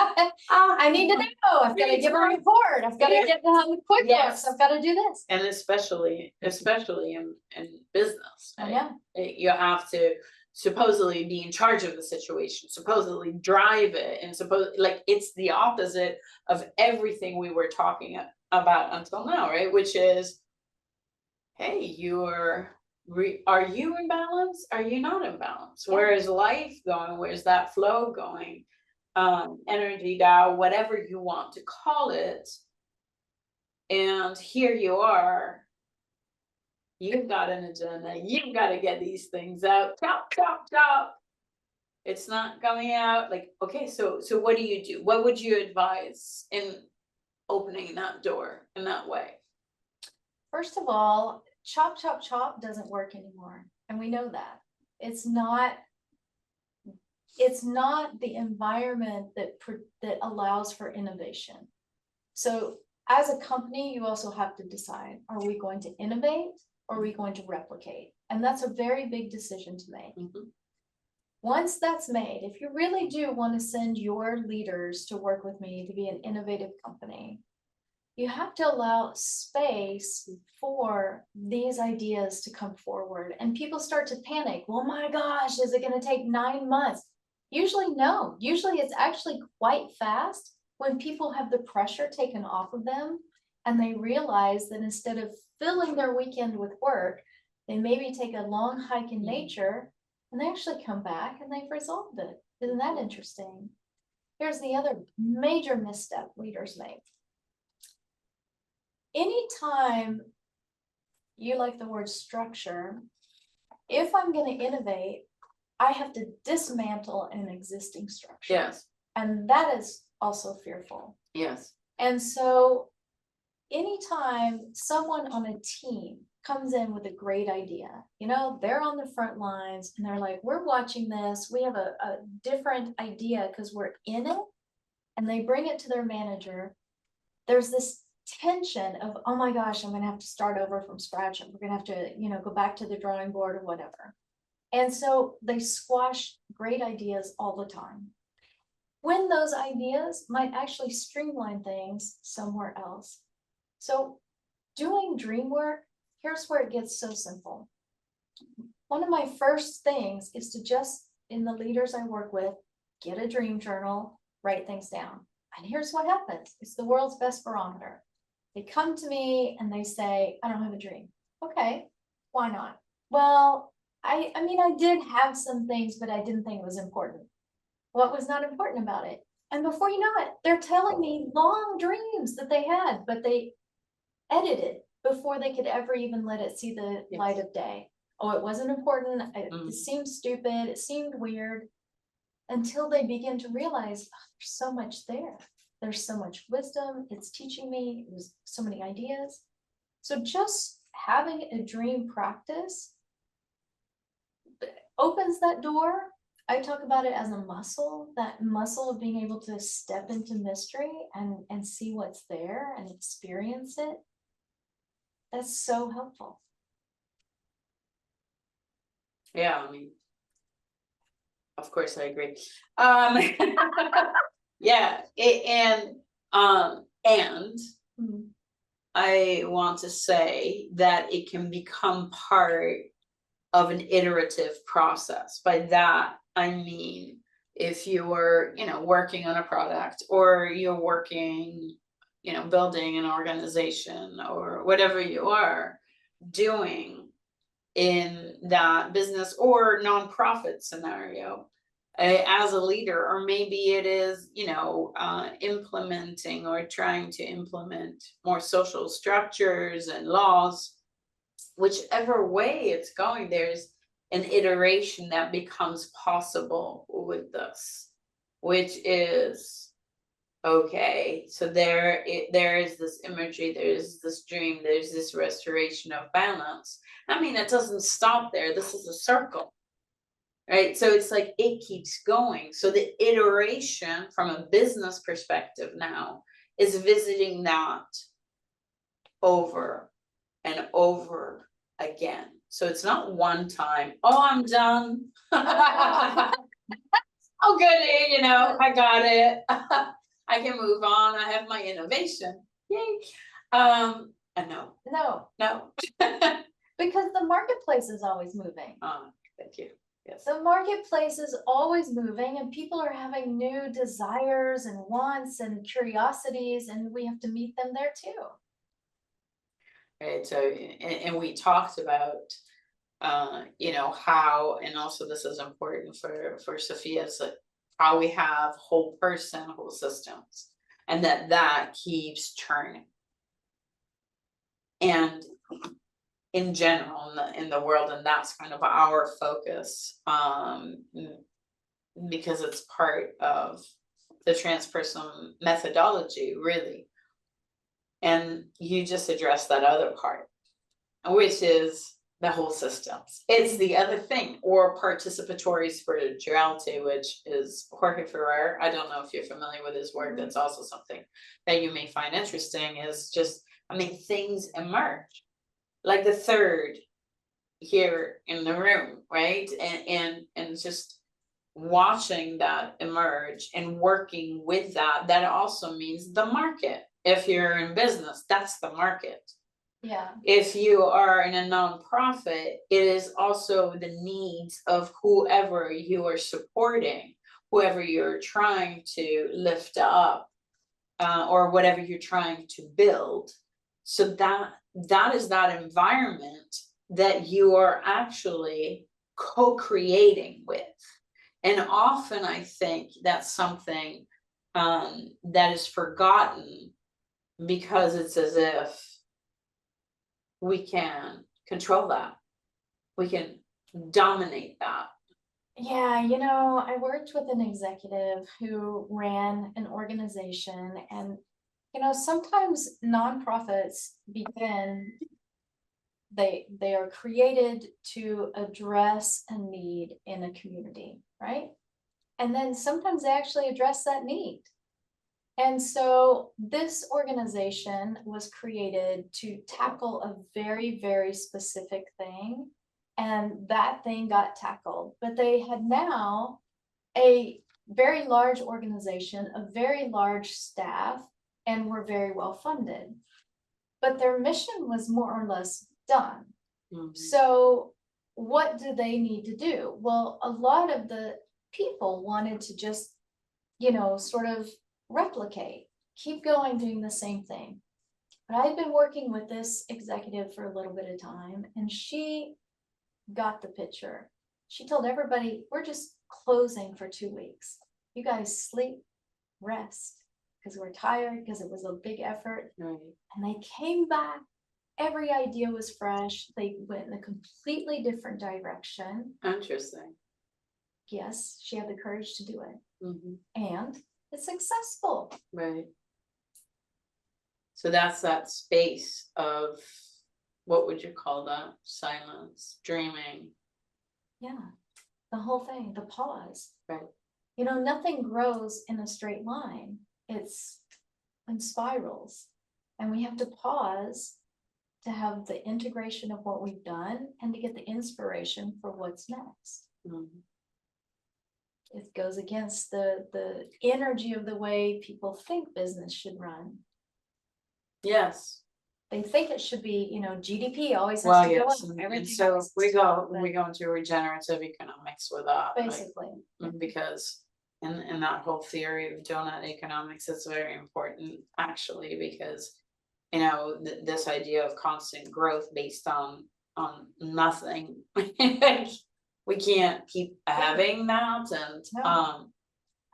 I need to know. I've got to give a report. I've got to get down the QuickBooks. Yes. I've got to do this. And especially in business, I right? know. You have to supposedly be in charge of the situation, supposedly drive it, and like it's the opposite of everything we were talking about until now, right? Which is, hey, are you in balance? Are you not in balance? Where is life going? Where's that flow going? Energy Tao, whatever you want to call it. And here you are. You've got an agenda. You've got to get these things out. Chop, chop, chop. It's not coming out. Like, okay, so what do you do? What would you advise in opening that door in that way? First of all, chop, chop, chop doesn't work anymore. And we know that. It's not the environment that allows for innovation. So as a company, you also have to decide, are we going to innovate or are we going to replicate? And that's a very big decision to make. Once that's made, if you really do want to send your leaders to work with me to be an innovative company, you have to allow space for these ideas to come forward. And people start to panic. Well, my gosh, is it going to take 9 months? Usually no. Usually it's actually quite fast when people have the pressure taken off of them and they realize that instead of filling their weekend with work, they maybe take a long hike in nature and they actually come back and they've resolved it. Isn't that interesting? Here's the other major misstep leaders make. Anytime you like the word structure, if I'm going to innovate, I have to dismantle an existing structure. Yes. And that is also fearful. Yes. And so anytime someone on a team comes in with a great idea, they're on the front lines and they're like, we're watching this. We have a different idea because we're in it. And they bring it to their manager. There's this tension of, oh my gosh, I'm going to have to start over from scratch. We're going to have to, go back to the drawing board or whatever. And so they squash great ideas all the time, when those ideas might actually streamline things somewhere else. So doing dream work, here's where it gets so simple. One of my first things is to just, in the leaders I work with, get a dream journal, write things down. And here's what happens. It's the world's best barometer. They come to me and they say, I don't have a dream. Okay, why not? Well, I mean, I did have some things, but I didn't think it was important. What was not important about it? And before you know it, they're telling me long dreams that they had, but they edited before they could ever even let it see the light of day. Oh, it wasn't important. It seemed stupid. It seemed weird, until they begin to realize, oh, there's so much there. There's so much wisdom. It's teaching me. There's so many ideas. So just having a dream practice opens that door I talk about it as a muscle, that muscle of being able to step into mystery and see what's there and experience it. That's so helpful. Yeah, I mean, of course I agree. Yeah, and Mhm. I want to say that it can become part of an iterative process. By that, I mean, if you're, working on a product, or you're working, building an organization, or whatever you are doing in that business or nonprofit scenario, as a leader, or maybe it is, implementing or trying to implement more social structures and laws. Whichever way it's going, there's an iteration that becomes possible with this, which is, okay, so there is this imagery, there's this dream, there's this restoration of balance. I mean, it doesn't stop there. This is a circle, right? So it's like it keeps going. So the iteration from a business perspective now is visiting that over and over again. So it's not one time, oh, I'm done. Oh, goody, I got it. I can move on. I have my innovation. Yay. And no, No, because the marketplace is always moving. Thank you. Yes. The marketplace is always moving, and people are having new desires and wants and curiosities, and we have to meet them there too. Right. So, and we talked about, how, and also this is important for Sofia, so how we have whole person, whole systems, and that keeps churning. And in general, in the world, and that's kind of our focus, because it's part of the transpersonal methodology, really. And you just addressed that other part, which is the whole systems. It's the other thing, or participatory spirituality, which is Jorge Ferrer. I don't know if you're familiar with his work. That's also something that you may find interesting, is just, things emerge. Like the third here in the room, right? And just watching that emerge and working with that also means the market. If you're in business, that's the market. Yeah. If you are in a nonprofit, it is also the needs of whoever you are supporting, whoever you're trying to lift up, or whatever you're trying to build. So that is that environment that you are actually co-creating with. And often I think that's something that is forgotten, because it's as if we can control that, we can dominate that. Yeah, I worked with an executive who ran an organization, and sometimes nonprofits begin, they are created to address a need in a community, right? And then sometimes they actually address that need. And so this organization was created to tackle a very, very specific thing. And that thing got tackled. But they had now a very large organization, a very large staff, and were very well funded. But their mission was more or less done. Mhm. So what do they need to do? Well, a lot of the people wanted to just, sort of replicate, keep going, doing the same thing. But I've been working with this executive for a little bit of time, and she got the picture. She told everybody, we're just closing for 2 weeks. You guys sleep, rest, because we're tired, because it was a big effort. Right. And they came back. Every idea was fresh. They went in a completely different direction. Interesting. Yes, she had the courage to do it. Mm-hmm. And it's successful. Right. So that's that space of, what would you call that? Silence, dreaming. Yeah. the whole thing, the pause. Right. You know, nothing grows in a straight line. It's in spirals. And we have to pause to have the integration of what we've done and to get the inspiration for what's next. Mm-hmm. It goes against the energy of the way people think business should run. Yes. They think it should be, you know, GDP always has Well, to go yes, up. and Everything so else we is go up, but into regenerative economics with that, like, basically. because in that whole theory of donut economics, it's very important actually, because you know this idea of constant growth based on nothing. We can't keep having that, and No.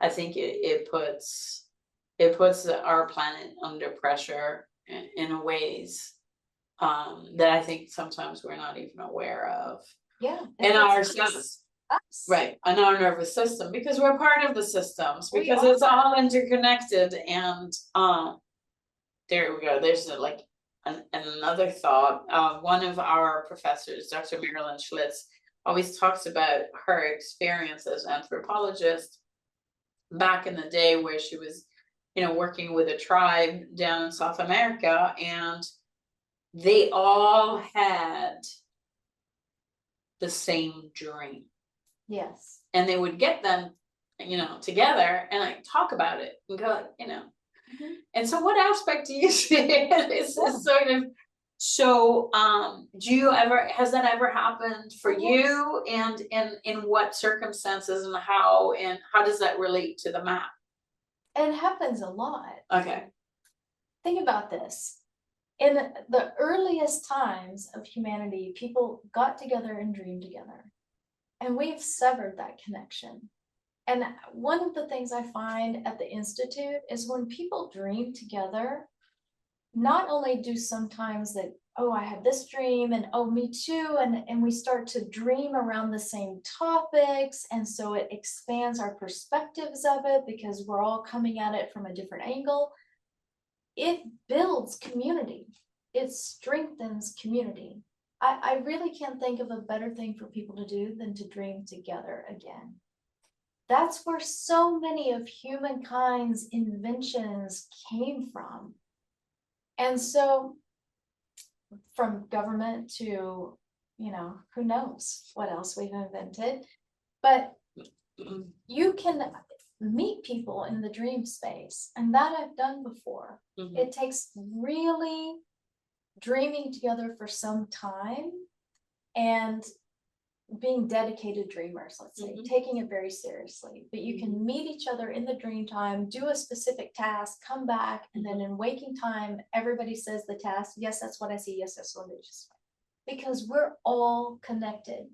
I think it puts our planet under pressure in ways that I think sometimes we're not even aware of. Yeah. In it's ourselves. us. Right, in our nervous system, because we're part of the systems, We because it's are. all interconnected, and there we go, there's another thought. One of our professors, Dr. Marilyn Schlitz, always talks about her experience as anthropologist back in the day, where she was, you know, working with a tribe down in South America, and they all had the same dream. Yes. And they would get them, you know, together and like talk about it and go, you know. Mhm. And so what aspect do you see is sort of, so has that ever happened for you, and in what circumstances, and how does that relate to the map? It happens a lot. Okay. Think about this. In the earliest times of humanity, people got together and dreamed together. And we've severed that connection. And one of the things I find at the Institute is when people dream together, not only do sometimes that, oh, I had this dream, and oh, me too, and we start to dream around the same topics, and so it expands our perspectives of it because we're all coming at it from a different angle. It builds community. It strengthens community. I really can't think of a better thing for people to do than to dream together again. That's where so many of humankind's inventions came from. And so from government to, you know, who knows what else we've invented, but you can meet people in the dream space, and that I've done before. Mhm. It takes really dreaming together for some time and being dedicated dreamers, let's say, taking it very seriously. But you can meet each other in the dream time, do a specific task, come back, and then in waking time, everybody says the task, yes, that's what I see, yes, that's what I just, because we're all connected.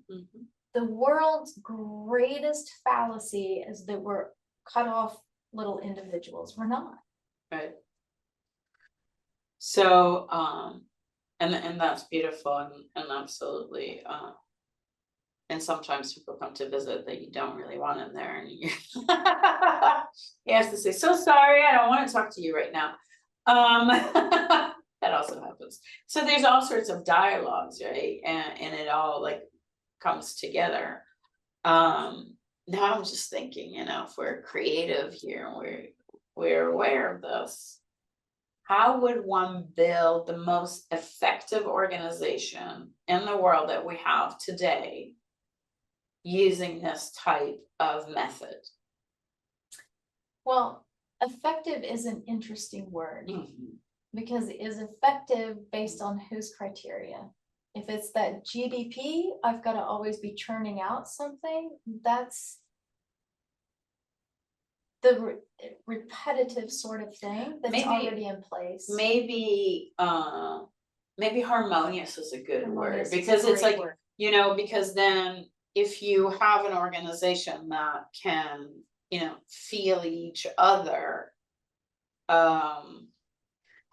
The world's greatest fallacy is that we're cut off little individuals. We're not. Right. So and that's beautiful, and absolutely and sometimes people come to visit that you don't really want in there, and you have to say, so sorry, I don't want to talk to you right now. That also happens. So there's all sorts of dialogues, right? And it all like comes together. Now I'm just thinking, you know, if we're creative here and we're aware of this, how would one build the most effective organization in the world that we have today using this type of method? Well, effective is an interesting word because it is effective based on whose criteria. If it's that GDP, I've got to always be churning out something, that's the repetitive sort of thing that's already in place. Maybe harmonious is a good word, because it's like, you know, because then if you have an organization that can, you know, feel each other,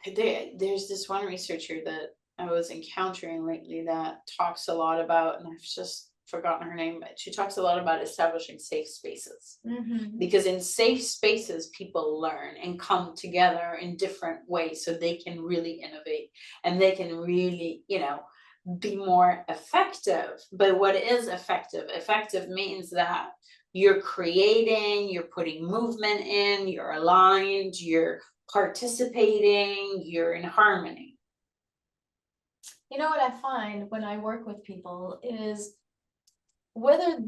there's this one researcher that I was encountering lately that talks a lot about, and I've just forgotten her name, but she talks a lot about establishing safe spaces, because in safe spaces people learn and come together in different ways, so they can really innovate and they can really, you know, be more effective. But what is effective? Effective means that you're creating, you're putting movement in, you're aligned, you're participating, you're in harmony. You know what I find when I work with people is whether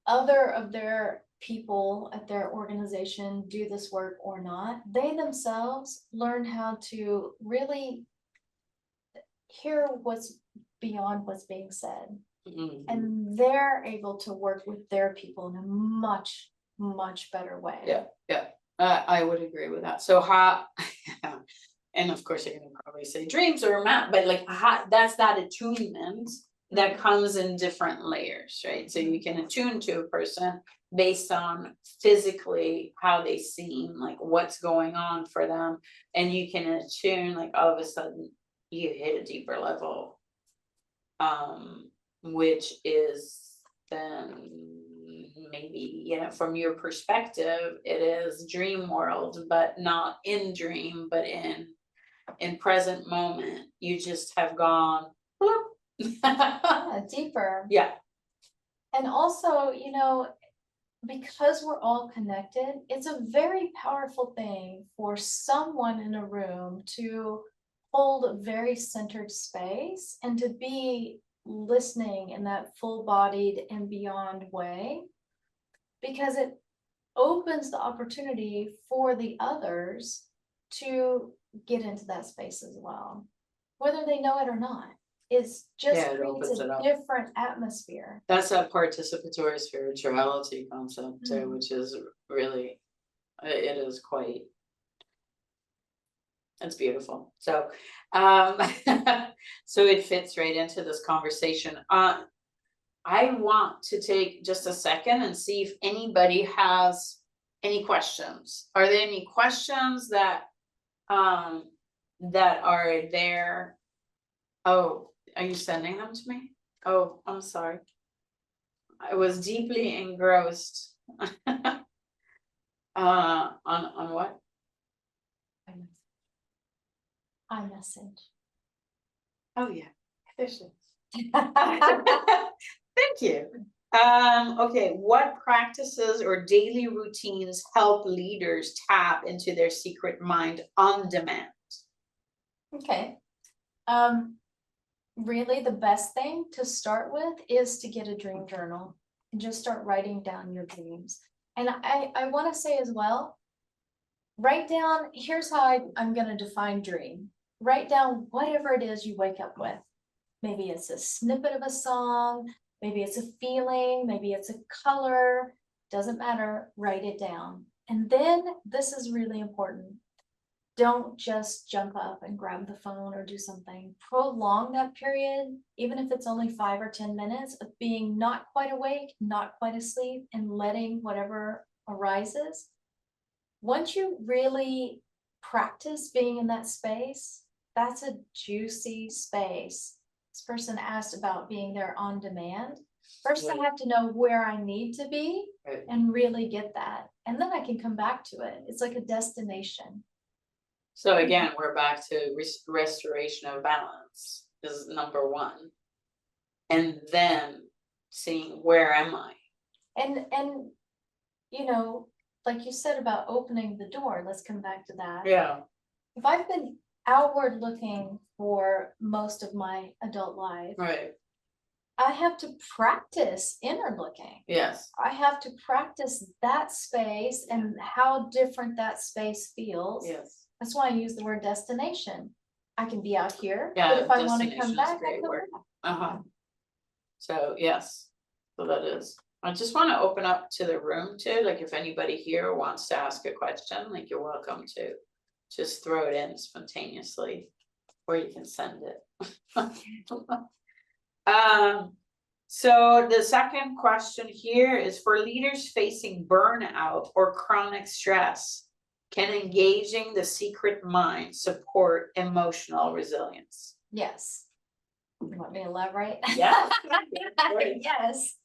other of their people at their organization do this work or not, they themselves learn how to really hear what's beyond what's being said. Mhm. And they're able to work with their people in a much, much better way. Yeah, yeah, I would agree with that. So how, and of course you're gonna probably say dreams or map, but like how, that's that attunement that comes in different layers, right? So you can attune to a person based on physically how they seem, like what's going on for them, and you can attune, like all of a sudden you hit a deeper level, which is then maybe, you know, from your perspective, it is dream world, but not in dream, but in present moment. You just have gone bloop. Yeah, deeper. Yeah, And also, you know, because we're all connected, it's a very powerful thing for someone in a room to hold a very centered space and to be listening in that full-bodied and beyond way, because it opens the opportunity for the others to get into that space as well, whether they know it or not. It's just Yeah, it creates opens it a up. different atmosphere. that's that participatory spirituality concept too, Mhm. which is really, it is quite, it's beautiful. So, so it fits right into this conversation. I want to take just a second and see if anybody has any questions. Are there any questions that are there? Oh, are you sending them to me? Oh, I'm sorry. I was deeply engrossed. On what? iMessage. Oh yeah, there's it. Thank you. Okay, what practices or daily routines help leaders tap into their secret mind on demand? Okay. Really the best thing to start with is to get a dream journal and just start writing down your dreams. And I want to say as well, write down, here's how I'm going to define dream. Write down whatever it is you wake up with. Maybe it's a snippet of a song, maybe it's a feeling, maybe it's a color, doesn't matter, write it down. And then this is really important. Don't just jump up and grab the phone or do something. Prolong that period, even if it's only 5 or 10 minutes of being not quite awake, not quite asleep, and letting whatever arises. Once you really practice being in that space, that's a juicy space. This person asked about being there on demand. First, I have to know where I need to be Right. and really get that. And then I can come back to it. It's like a destination. So again, we're back to restoration of balance is number one, and then seeing where am I. And you know, like you said about opening the door, let's come back to that. Yeah. If I've been outward looking for most of my adult life, Right. I have to practice inner looking. Yes. I have to practice that space and how different that space feels. Yes. That's why I use the word destination. I can be out here, Yeah, but if I want to destination come is a back, I great come word. back. So yes, so that is. I just want to open up to the room too. Like if anybody here wants to ask a question, like you're welcome to just throw it in spontaneously, or you can send it. So the second question here is for leaders facing burnout or chronic stress, can engaging the secret mind support emotional resilience? Yes. You want me to elaborate? Yeah. Yes.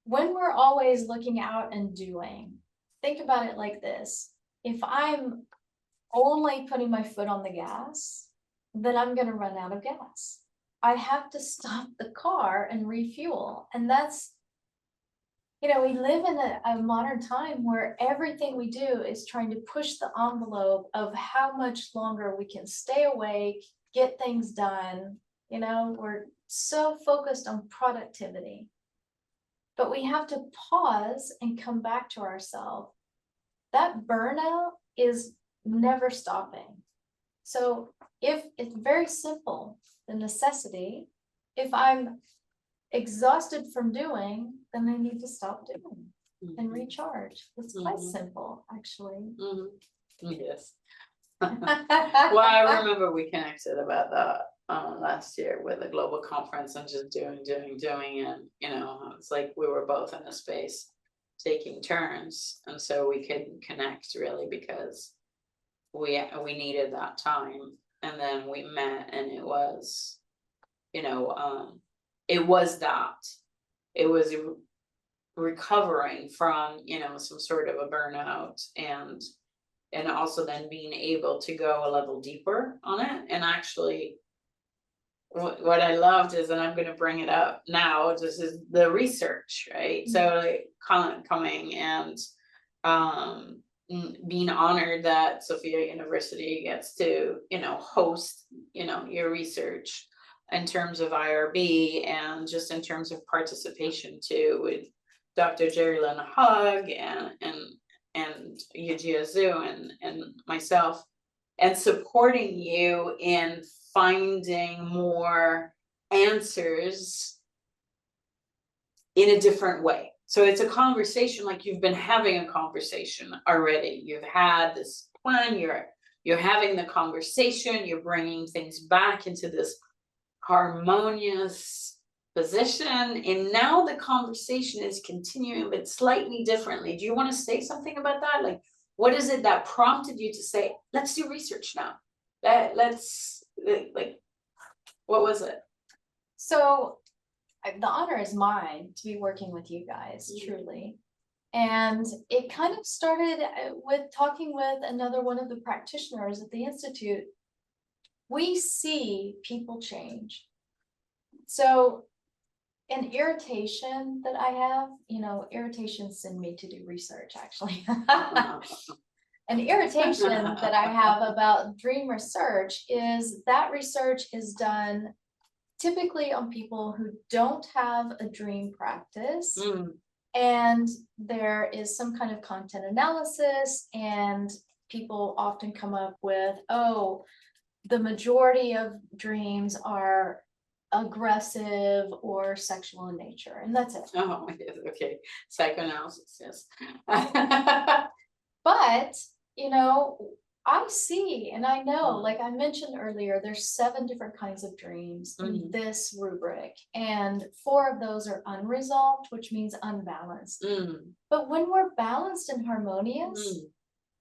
When we're always looking out and doing, think about it like this. If I'm only putting my foot on the gas, then I'm gonna run out of gas. I have to stop the car and refuel. And that's, we live in a modern time where everything we do is trying to push the envelope of how much longer we can stay awake, get things done. We're so focused on productivity. But we have to pause and come back to ourselves. That burnout is never stopping. So if it's very simple, the necessity, if I'm exhausted from doing, then I need to stop doing and recharge. It's quite simple, actually. Yes. Well, I remember we connected about that last year with a global conference and just doing, and it's like we were both in a space taking turns, and so we couldn't connect really because we needed that time, and then we met, and it was recovering from some sort of a burnout, and also then being able to go a level deeper on it. And actually what I loved is, and I'm going to bring it up now, just is the research, right? So like coming and being honored that Sofia University gets to host your research in terms of IRB, and just in terms of participation too, with Dr. Jerry Lynn Hugg and Yuji Azu and myself, and supporting you in finding more answers in a different way. So it's a conversation, like you've been having a conversation already. You've had this plan, you're having the conversation, you're bringing things back into this harmonious position, and now the conversation is continuing but slightly differently. Do you want to say something about that? Like, what is it that prompted you to say, let's do research now? Let's what was it? So the honor is mine to be working with you guys, truly. And it kind of started with talking with another one of the practitioners at the Institute. We see people change. So an irritation that I have, irritations send me to do research, actually. An irritation that I have about dream research is that research is done typically on people who don't have a dream practice. And there is some kind of content analysis, and people often come up with, oh, the majority of dreams are aggressive or sexual in nature, and that's it. Oh, okay. Psychoanalysis, yes. But, I see, and I know, like I mentioned earlier, there's 7 different kinds of dreams in this rubric, and 4 of those are unresolved, which means unbalanced. But when we're balanced and harmonious,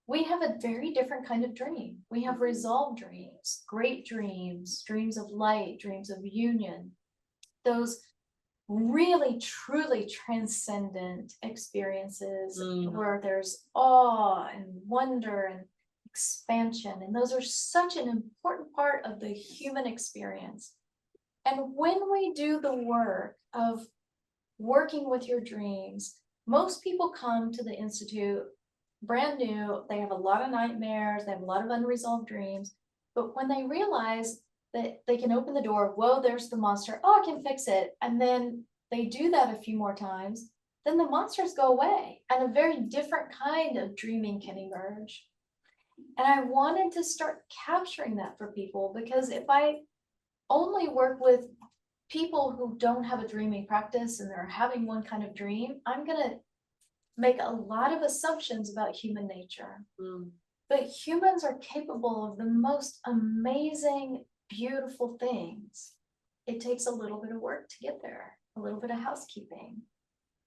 we have a very different kind of dream. We have resolved dreams, great dreams, dreams of light, dreams of union, those really truly transcendent experiences where there's awe and wonder and expansion, and those are such an important part of the human experience. And when we do the work of working with your dreams, most people come to the Institute brand new, they have a lot of nightmares, they have a lot of unresolved dreams, but when they realize that they can open the door, whoa, there's the monster, oh, I can fix it, and then they do that a few more times, then the monsters go away, and a very different kind of dreaming can emerge. And I wanted to start capturing that for people, because if I only work with people who don't have a dreaming practice and they're having one kind of dream, I'm gonna make a lot of assumptions about human nature. But humans are capable of the most amazing, beautiful things. It takes a little bit of work to get there, a little bit of housekeeping.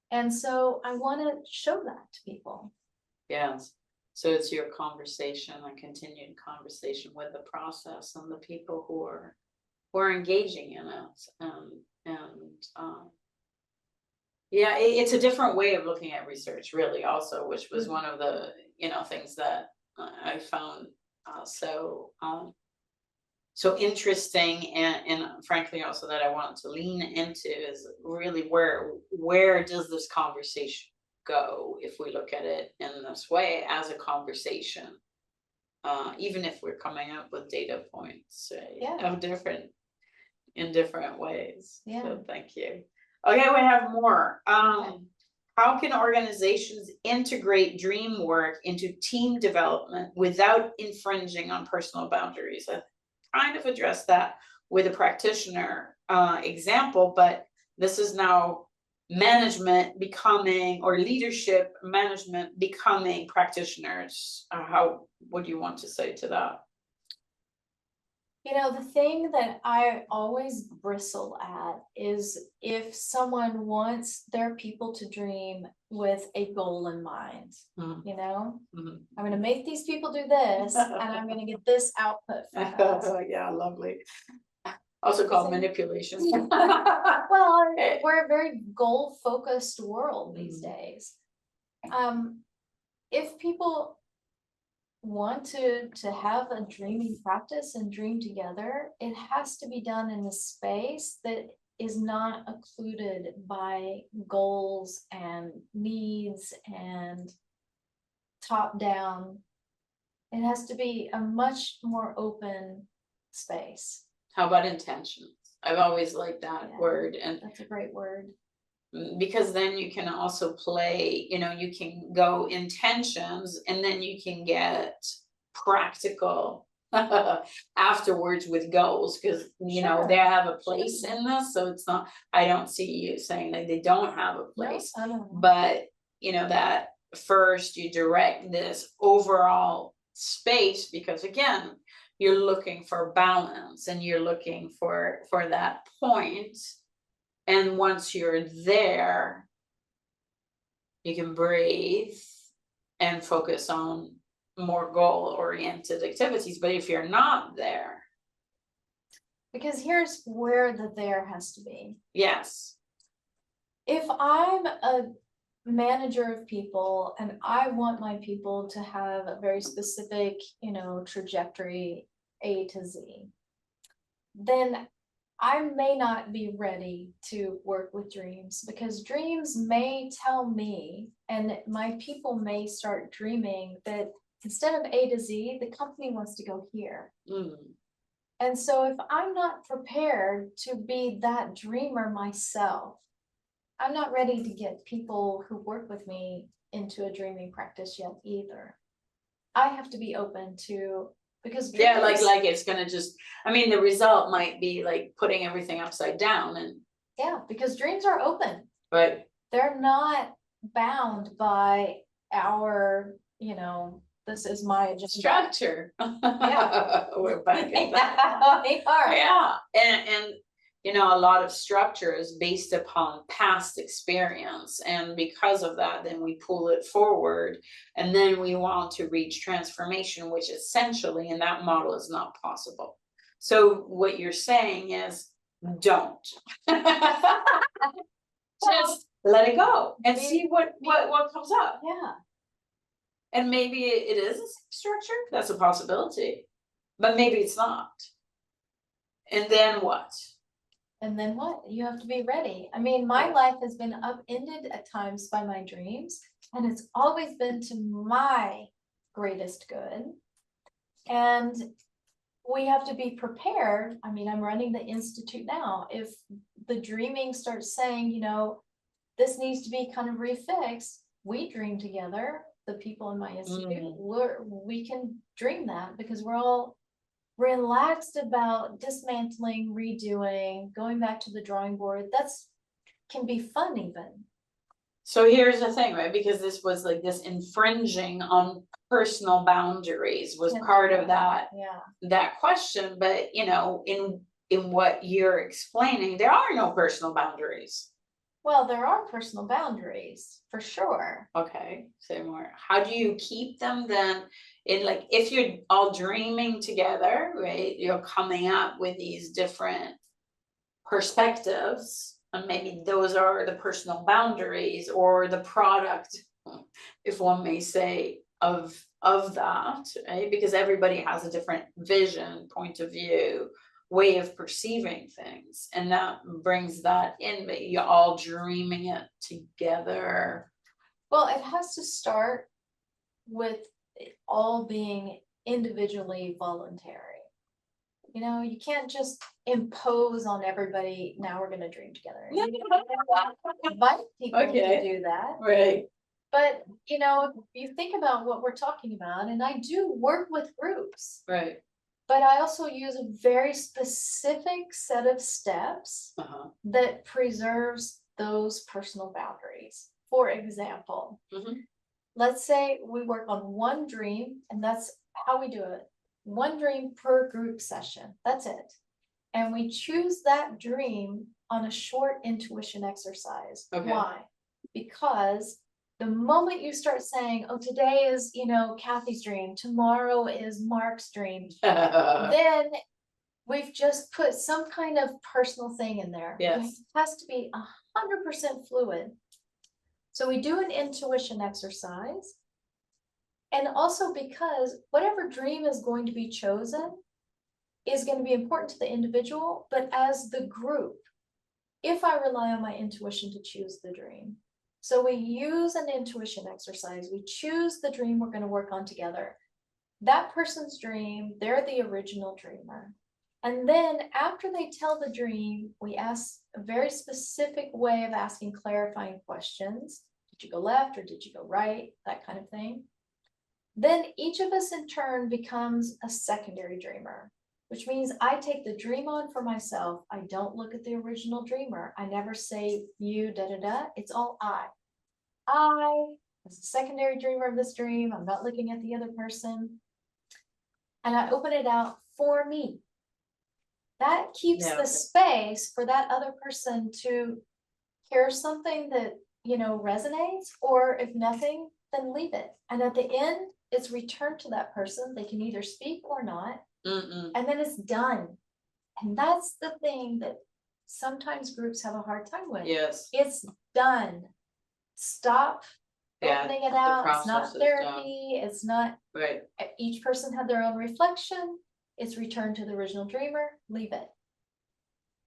And so I want to show that to people. Yes. So it's your conversation, a continued conversation with the process and the people who are engaging in it. Yeah, it's a different way of looking at research, really, also, which was one of the things that I found so So interesting, and frankly also that I want to lean into is really where does this conversation go if we look at it in this way as a conversation, even if we're coming up with data points, right, Yeah. of different in different ways. Yeah. So thank you. Okay, we have more. Okay. How can organizations integrate dream work into team development without infringing on personal boundaries? I kind of addressed that with a practitioner example, but this is now management becoming, or leadership management becoming practitioners. What do you want to say to that? You know, the thing that I always bristle at is if someone wants their people to dream with a goal in mind, you know, I'm going to make these people do this and I'm going to get this output from us. Yeah, lovely. Also called manipulation. Well, we're a very goal focused world these days. If people want to have a dreaming practice and dream together, it has to be done in a space that is not occluded by goals and needs and top down. It has to be a much more open space. How about intentions? I've always liked that word, and that's a great word. Because then you can also play, you can go intentions and then you can get practical afterwards with goals, because they have a place in this. So it's not, I don't see you saying that they don't have a place. No, I don't know. But that first you direct this overall space, because again, you're looking for balance and you're looking for that point. And once you're there, you can breathe and focus on more goal-oriented activities. But if you're not there. Because here's where the there has to be. Yes. If I'm a manager of people and I want my people to have a very specific, trajectory A to Z, then I may not be ready to work with dreams, because dreams may tell me, and my people may start dreaming that instead of A to Z, the company wants to go here. And so if I'm not prepared to be that dreamer myself, I'm not ready to get people who work with me into a dreaming practice yet either. I have to be open to, because dreams, like it's gonna just, the result might be like putting everything upside down. And because dreams are open. Right. They're not bound by our, this is my agenda. Structure. Yeah. We're back at that. They are. Yeah. And a lot of structure is based upon past experience. And because of that, then we pull it forward. And then we want to reach transformation, which essentially in that model is not possible. So what you're saying is don't. Just let it go and see what comes up. Yeah. And maybe it is a structure. That's a possibility. But maybe it's not. And then what? And then what? You have to be ready. My life has been upended at times by my dreams, and it's always been to my greatest good. And we have to be prepared. I'm running the institute now. If the dreaming starts saying, this needs to be kind of refixed, we dream together. The people in my institute, we can dream that, because we're all relaxed about dismantling, redoing, going back to the drawing board. That's can be fun even. So here's the thing, right? Because this was like this infringing on personal boundaries was part of that question. But in what you're explaining, there are no personal boundaries. Well, there are personal boundaries for sure. Okay, say more. How do you keep them then? If you're all dreaming together, right? You're coming up with these different perspectives, and maybe those are the personal boundaries or the product, if one may say, of that, right? Because everybody has a different vision, point of view, way of perceiving things, and that brings that in, but you're all dreaming it together. Well, it has to start with it all being individually voluntary. You know, you can't just impose on everybody, now we're gonna dream together. You invite people Okay. to do that. Right. But, you know, if you think about what we're talking about, and I do work with groups, Right. but I also use a very specific set of steps that preserves those personal boundaries. For example, let's say we work on one dream, and that's how we do it. One dream per group session, that's it. And we choose that dream on a short intuition exercise. Okay. Why? Because the moment you start saying, oh, today is, you know, Kathy's dream, tomorrow is Mark's dream, then we've just put some kind of personal thing in there. Yes. It has to be 100% fluid. So we do an intuition exercise. And also because whatever dream is going to be chosen is going to be important to the individual, but as the group, if I rely on my intuition to choose the dream. So we use an intuition exercise. We choose the dream we're going to work on together. That person's dream, they're the original dreamer. And then after they tell the dream, we ask a very specific way of asking clarifying questions. Did you go left or did you go right? That kind of thing. Then each of us in turn becomes a secondary dreamer, which means I take the dream on for myself. I don't look at the original dreamer. I never say you, It's all I. As a secondary dreamer of this dream, I'm not looking at the other person. And I open it out for me. That keeps the space for that other person to hear something that, you know, resonates, or if nothing, then leave it. And at the end, it's returned to that person. They can either speak or not. And then it's done. And that's the thing that sometimes groups have a hard time with. Yes. It's done. Stop opening it out. It's not therapy. It's not. Right. Each person had their own reflection. It's returned to the original dreamer. Leave it.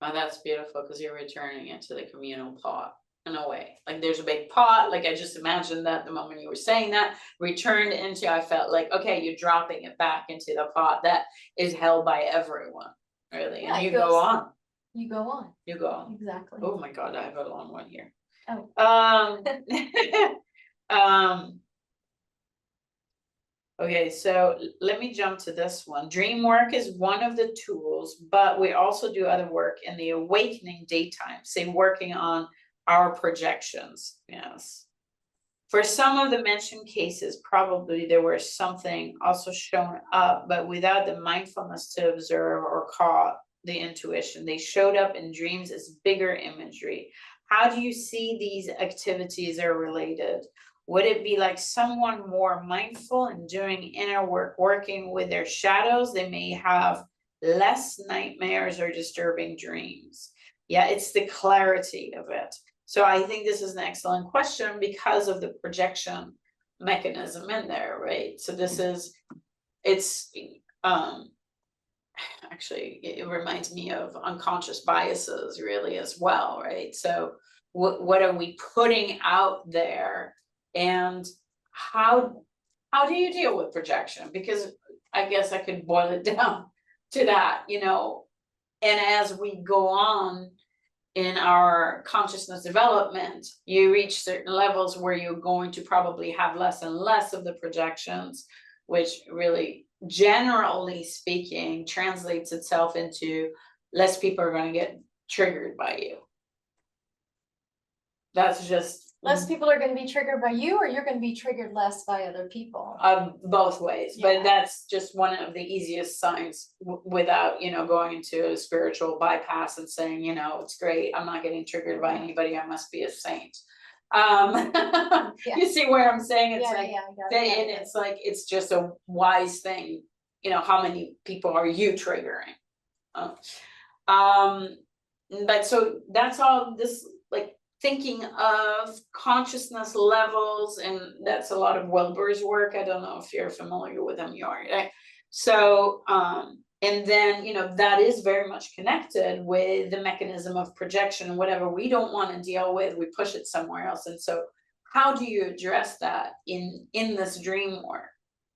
Oh, that's beautiful, because you're returning it to the communal pot in a way. Like there's a big pot. Like I just imagined that the moment you were saying that, returned into, I felt like, okay, you're dropping it back into the pot that is held by everyone, really. Yeah, and you go on. You go on. You go on. Exactly. Oh my God, I have a long one here. Oh. Okay, so let me jump to this one. Dreamwork is one of the tools, but we also do other work in the awakening daytime, say working on our projections. Yes. For some of the mentioned cases, probably there was something also shown up, but without the mindfulness to observe or caught the intuition. They showed up in dreams as bigger imagery. How do you see these activities are related? Would it be like someone more mindful and doing inner work, working with their shadows? They may have less nightmares or disturbing dreams. Yeah, it's the clarity of it. So I think this is an excellent question because of the projection mechanism in there, right? So this is, it's, actually, it reminds me of unconscious biases really as well, right? So what are we putting out there? And how do you deal with projection? Because I guess I could boil it down to that, you know, and as we go on in our consciousness development, you reach certain levels where you're going to probably have less and less of the projections, which really, generally speaking, translates itself into less people are going to get triggered by you. That's just less people are going to be triggered by you, or you're going to be triggered less by other people. Both ways, but that's just one of the easiest signs without, you know, going into a spiritual bypass and saying, you know, it's great, I'm not getting triggered by anybody, I must be a saint. You see where I'm saying? It's it's like, it's just a wise thing, you know, how many people are you triggering? But so that's all this, like, thinking of consciousness levels, and that's a lot of Wilbur's work. I don't know if you're familiar with him, you are, right? So, and then, you know, that is very much connected with the mechanism of projection. Whatever we don't want to deal with, we push it somewhere else. And so, how do you address that in this dream work?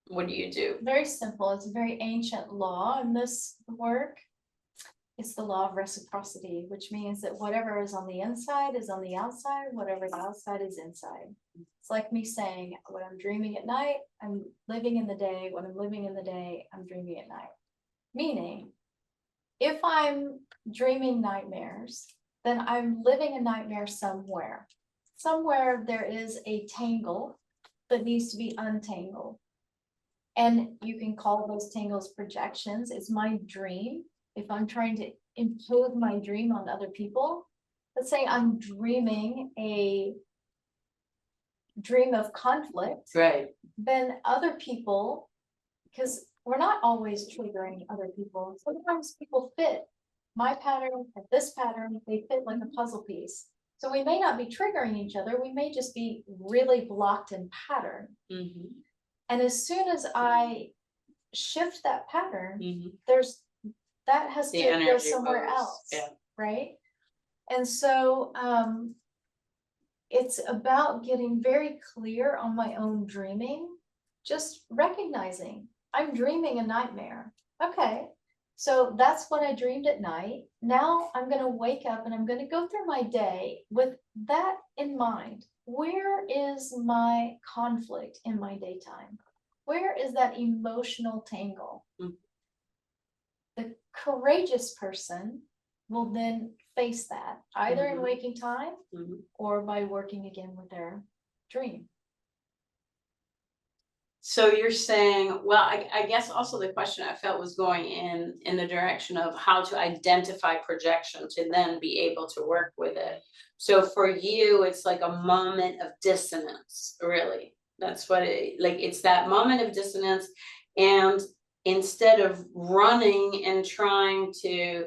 What do you do? Very simple. It's a very ancient law in this work. It's the law of reciprocity, which means that whatever is on the inside is on the outside, whatever is outside is inside. It's like me saying, when I'm dreaming at night, I'm living in the day. When I'm living in the day, I'm dreaming at night. Meaning, if I'm dreaming nightmares, then I'm living a nightmare somewhere. Somewhere there is a tangle that needs to be untangled. And you can call those tangles projections. It's my dream. If I'm trying to impose my dream on other people, let's say I'm dreaming a dream of conflict, Right. then other people, because we're not always triggering other people. Sometimes people fit my pattern and this pattern, they fit like a puzzle piece. So we may not be triggering each other. We may just be really blocked in pattern. Mm-hmm. And as soon as I shift that pattern, Mm-hmm. that has The to go energy somewhere moves, else, yeah. right? And so it's about getting very clear on my own dreaming, just recognizing I'm dreaming a nightmare. Okay, so that's what I dreamed at night. Now I'm going to wake up and I'm going to go through my day with that in mind. Where is my conflict in my daytime? Where is that emotional tangle? Mm-hmm. The courageous person will then face that either in waking time or by working again with their dream. So you're saying, well, I guess also the question I felt was going in the direction of how to identify projection to then be able to work with it. So for you, it's like a moment of dissonance, really. That's what it's that moment of dissonance. And instead of running and trying to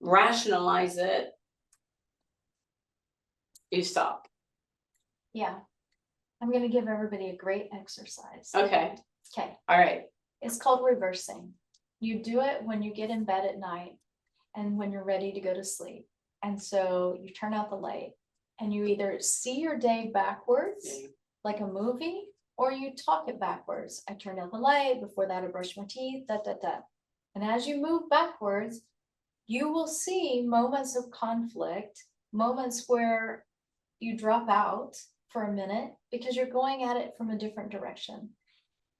rationalize it, you stop. Yeah. I'm going to give everybody a great exercise. Okay. Okay. All right. It's called reversing. You do it when you get in bed at night and when you're ready to go to sleep. And so you turn out the light and you either see your day backwards, like a movie, or you talk it backwards. I turned out the light. Before that, I brushed my teeth, da, da, da. And as you move backwards, you will see moments of conflict, moments where you drop out for a minute because you're going at it from a different direction.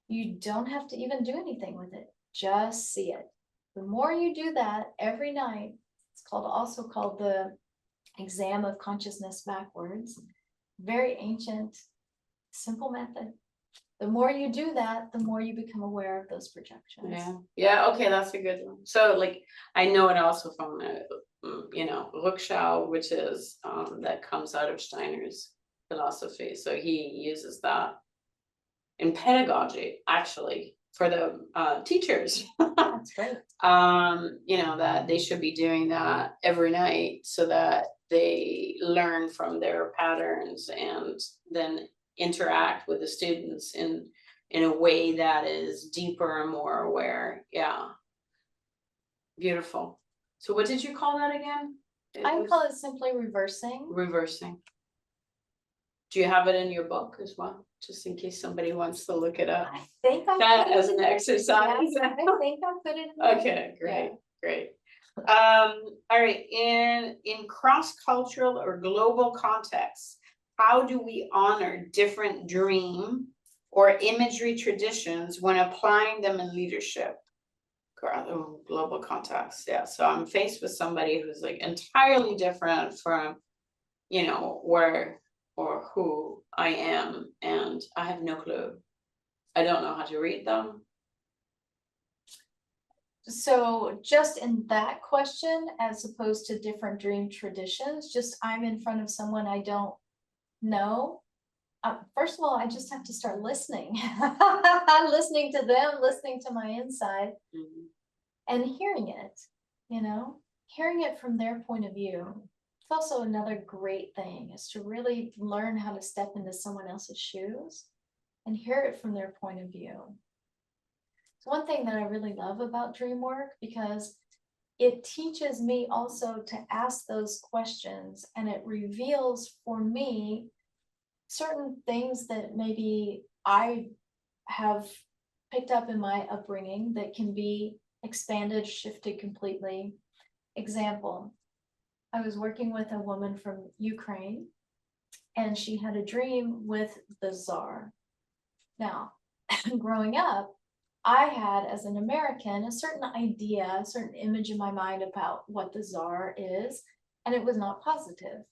You don't have to even do anything with it. Just see it. The more you do that every night, it's also called the exam of consciousness backwards. Very ancient, simple method. The more you do that, the more you become aware of those projections. Yeah. Okay, that's a good one. So I know it also from Rückschau, which is that comes out of Steiner's philosophy. So he uses that in pedagogy, actually, for the teachers. That's great. That they should be doing that every night so that they learn from their patterns and then interact with the students in a way that is deeper and more aware. Yeah. Beautiful. So what did you call that again? I call it simply reversing. Reversing. Do you have it in your book as well? Just in case somebody wants to look it up. I think I that as an exercise. Yes, I think I put it in. Okay, great. All right. In cross-cultural or global contexts, how do we honor different dream or imagery traditions when applying them in leadership? Global context. Yeah. So I'm faced with somebody who's entirely different from, where or who I am, and I have no clue. I don't know how to read them. So just in that question, as opposed to different dream traditions, just I'm in front of someone I don't know. First of all, I just have to start listening. Listening to them, listening to my inside, and hearing it, hearing it from their point of view. It's also another great thing is to really learn how to step into someone else's shoes and hear it from their point of view. It's one thing that I really love about Dreamwork because it teaches me also to ask those questions, and it reveals for me certain things that maybe I have picked up in my upbringing that can be expanded, shifted completely. Example, I was working with a woman from Ukraine, and she had a dream with the Tsar. Now, growing up, I had, as an American, a certain idea, a certain image in my mind about what the Tsar is, and it was not positive.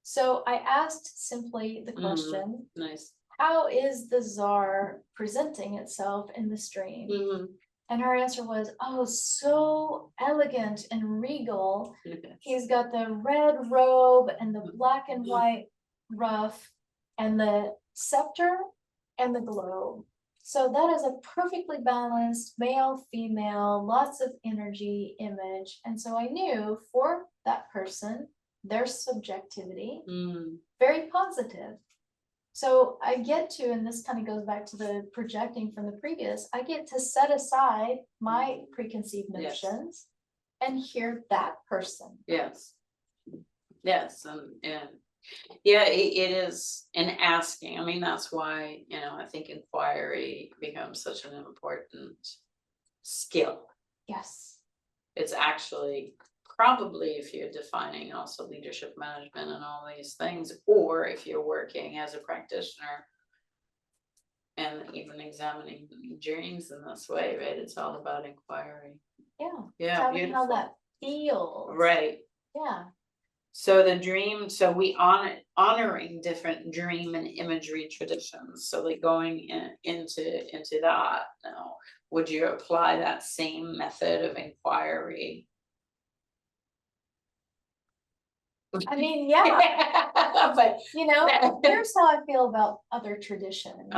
So I asked simply the question, Nice. how is the Tsar presenting itself in this dream? And her answer was, oh, so elegant and regal. He's got the red robe and the black and white ruff and the scepter and the globe. So that is a perfectly balanced male, female, lots of energy image. And so I knew for that person, their subjectivity, very positive. So I get to, and this kind of goes back to the projecting from the previous, I get to set aside my preconceived notions and hear that person. Yes. Yes, and yeah, it is in asking. I mean, that's why, you know, I think inquiry becomes such an important skill. Yes. It's actually probably, if you're defining also leadership management and all these things, or if you're working as a practitioner and even examining dreams in this way, right? It's all about inquiry. Yeah. Yeah, Tell me beautiful. how that feels. Right. Yeah. So the dream, so we honoring different dream and imagery traditions. So like going into that now, would you apply that same method of inquiry? I mean, yeah, But you know, here's how I feel about other traditions.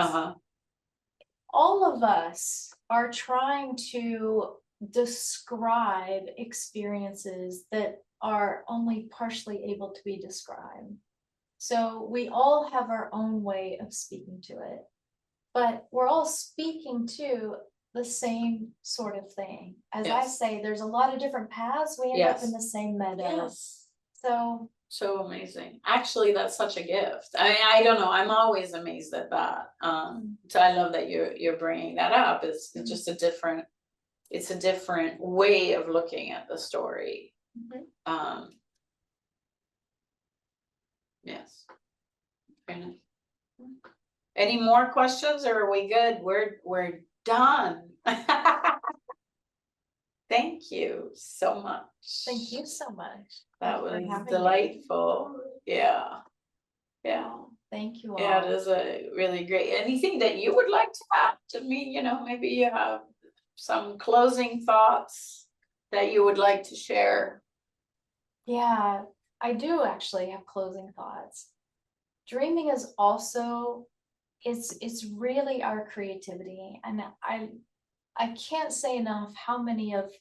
All of us are trying to describe experiences that are only partially able to be described. So we all have our own way of speaking to it, but we're all speaking to the same sort of thing. As I say, there's a lot of different paths. We end up in the same meadow. So amazing. Actually, that's such a gift. I mean, I don't know. I'm always amazed at that. So I love that you're bringing that up. It's just a different way of looking at the story. Yes. Any more questions, or are we good? We're done. Thank you so much. Thank you so much. That was delightful. Yeah. Thank you all. Yeah, it is a really great. Anything that you would like to add to me? You know, maybe you have some closing thoughts that you would like to share. Yeah, I do actually have closing thoughts. Dreaming is also, it's really our creativity, and I can't say enough how many of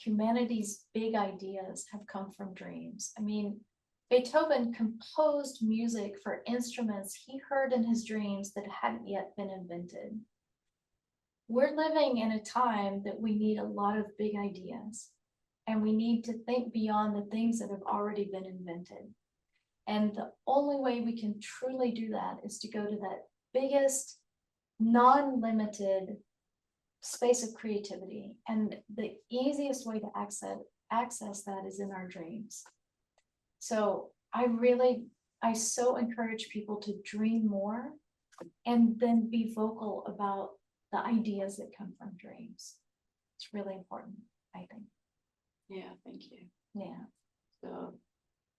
humanity's big ideas have come from dreams. I mean, Beethoven composed music for instruments he heard in his dreams that hadn't yet been invented. We're living in a time that we need a lot of big ideas, and we need to think beyond the things that have already been invented. And the only way we can truly do that is to go to that biggest, non-limited space of creativity. And the easiest way to access that is in our dreams. So I so encourage people to dream more and then be vocal about the ideas that come from dreams. It's really important, I think. Yeah, thank you. Yeah. So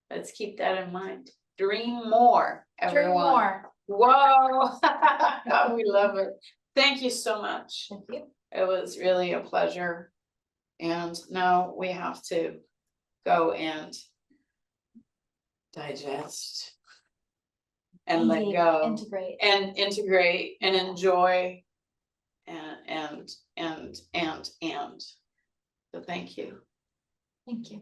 let's keep that in mind. Dream more, everyone. Dream more. Whoa. We love it. Thank you so much. Thank you. It was really a pleasure. And now we have to go and digest and let go, integrate and enjoy and so thank you. Thank you.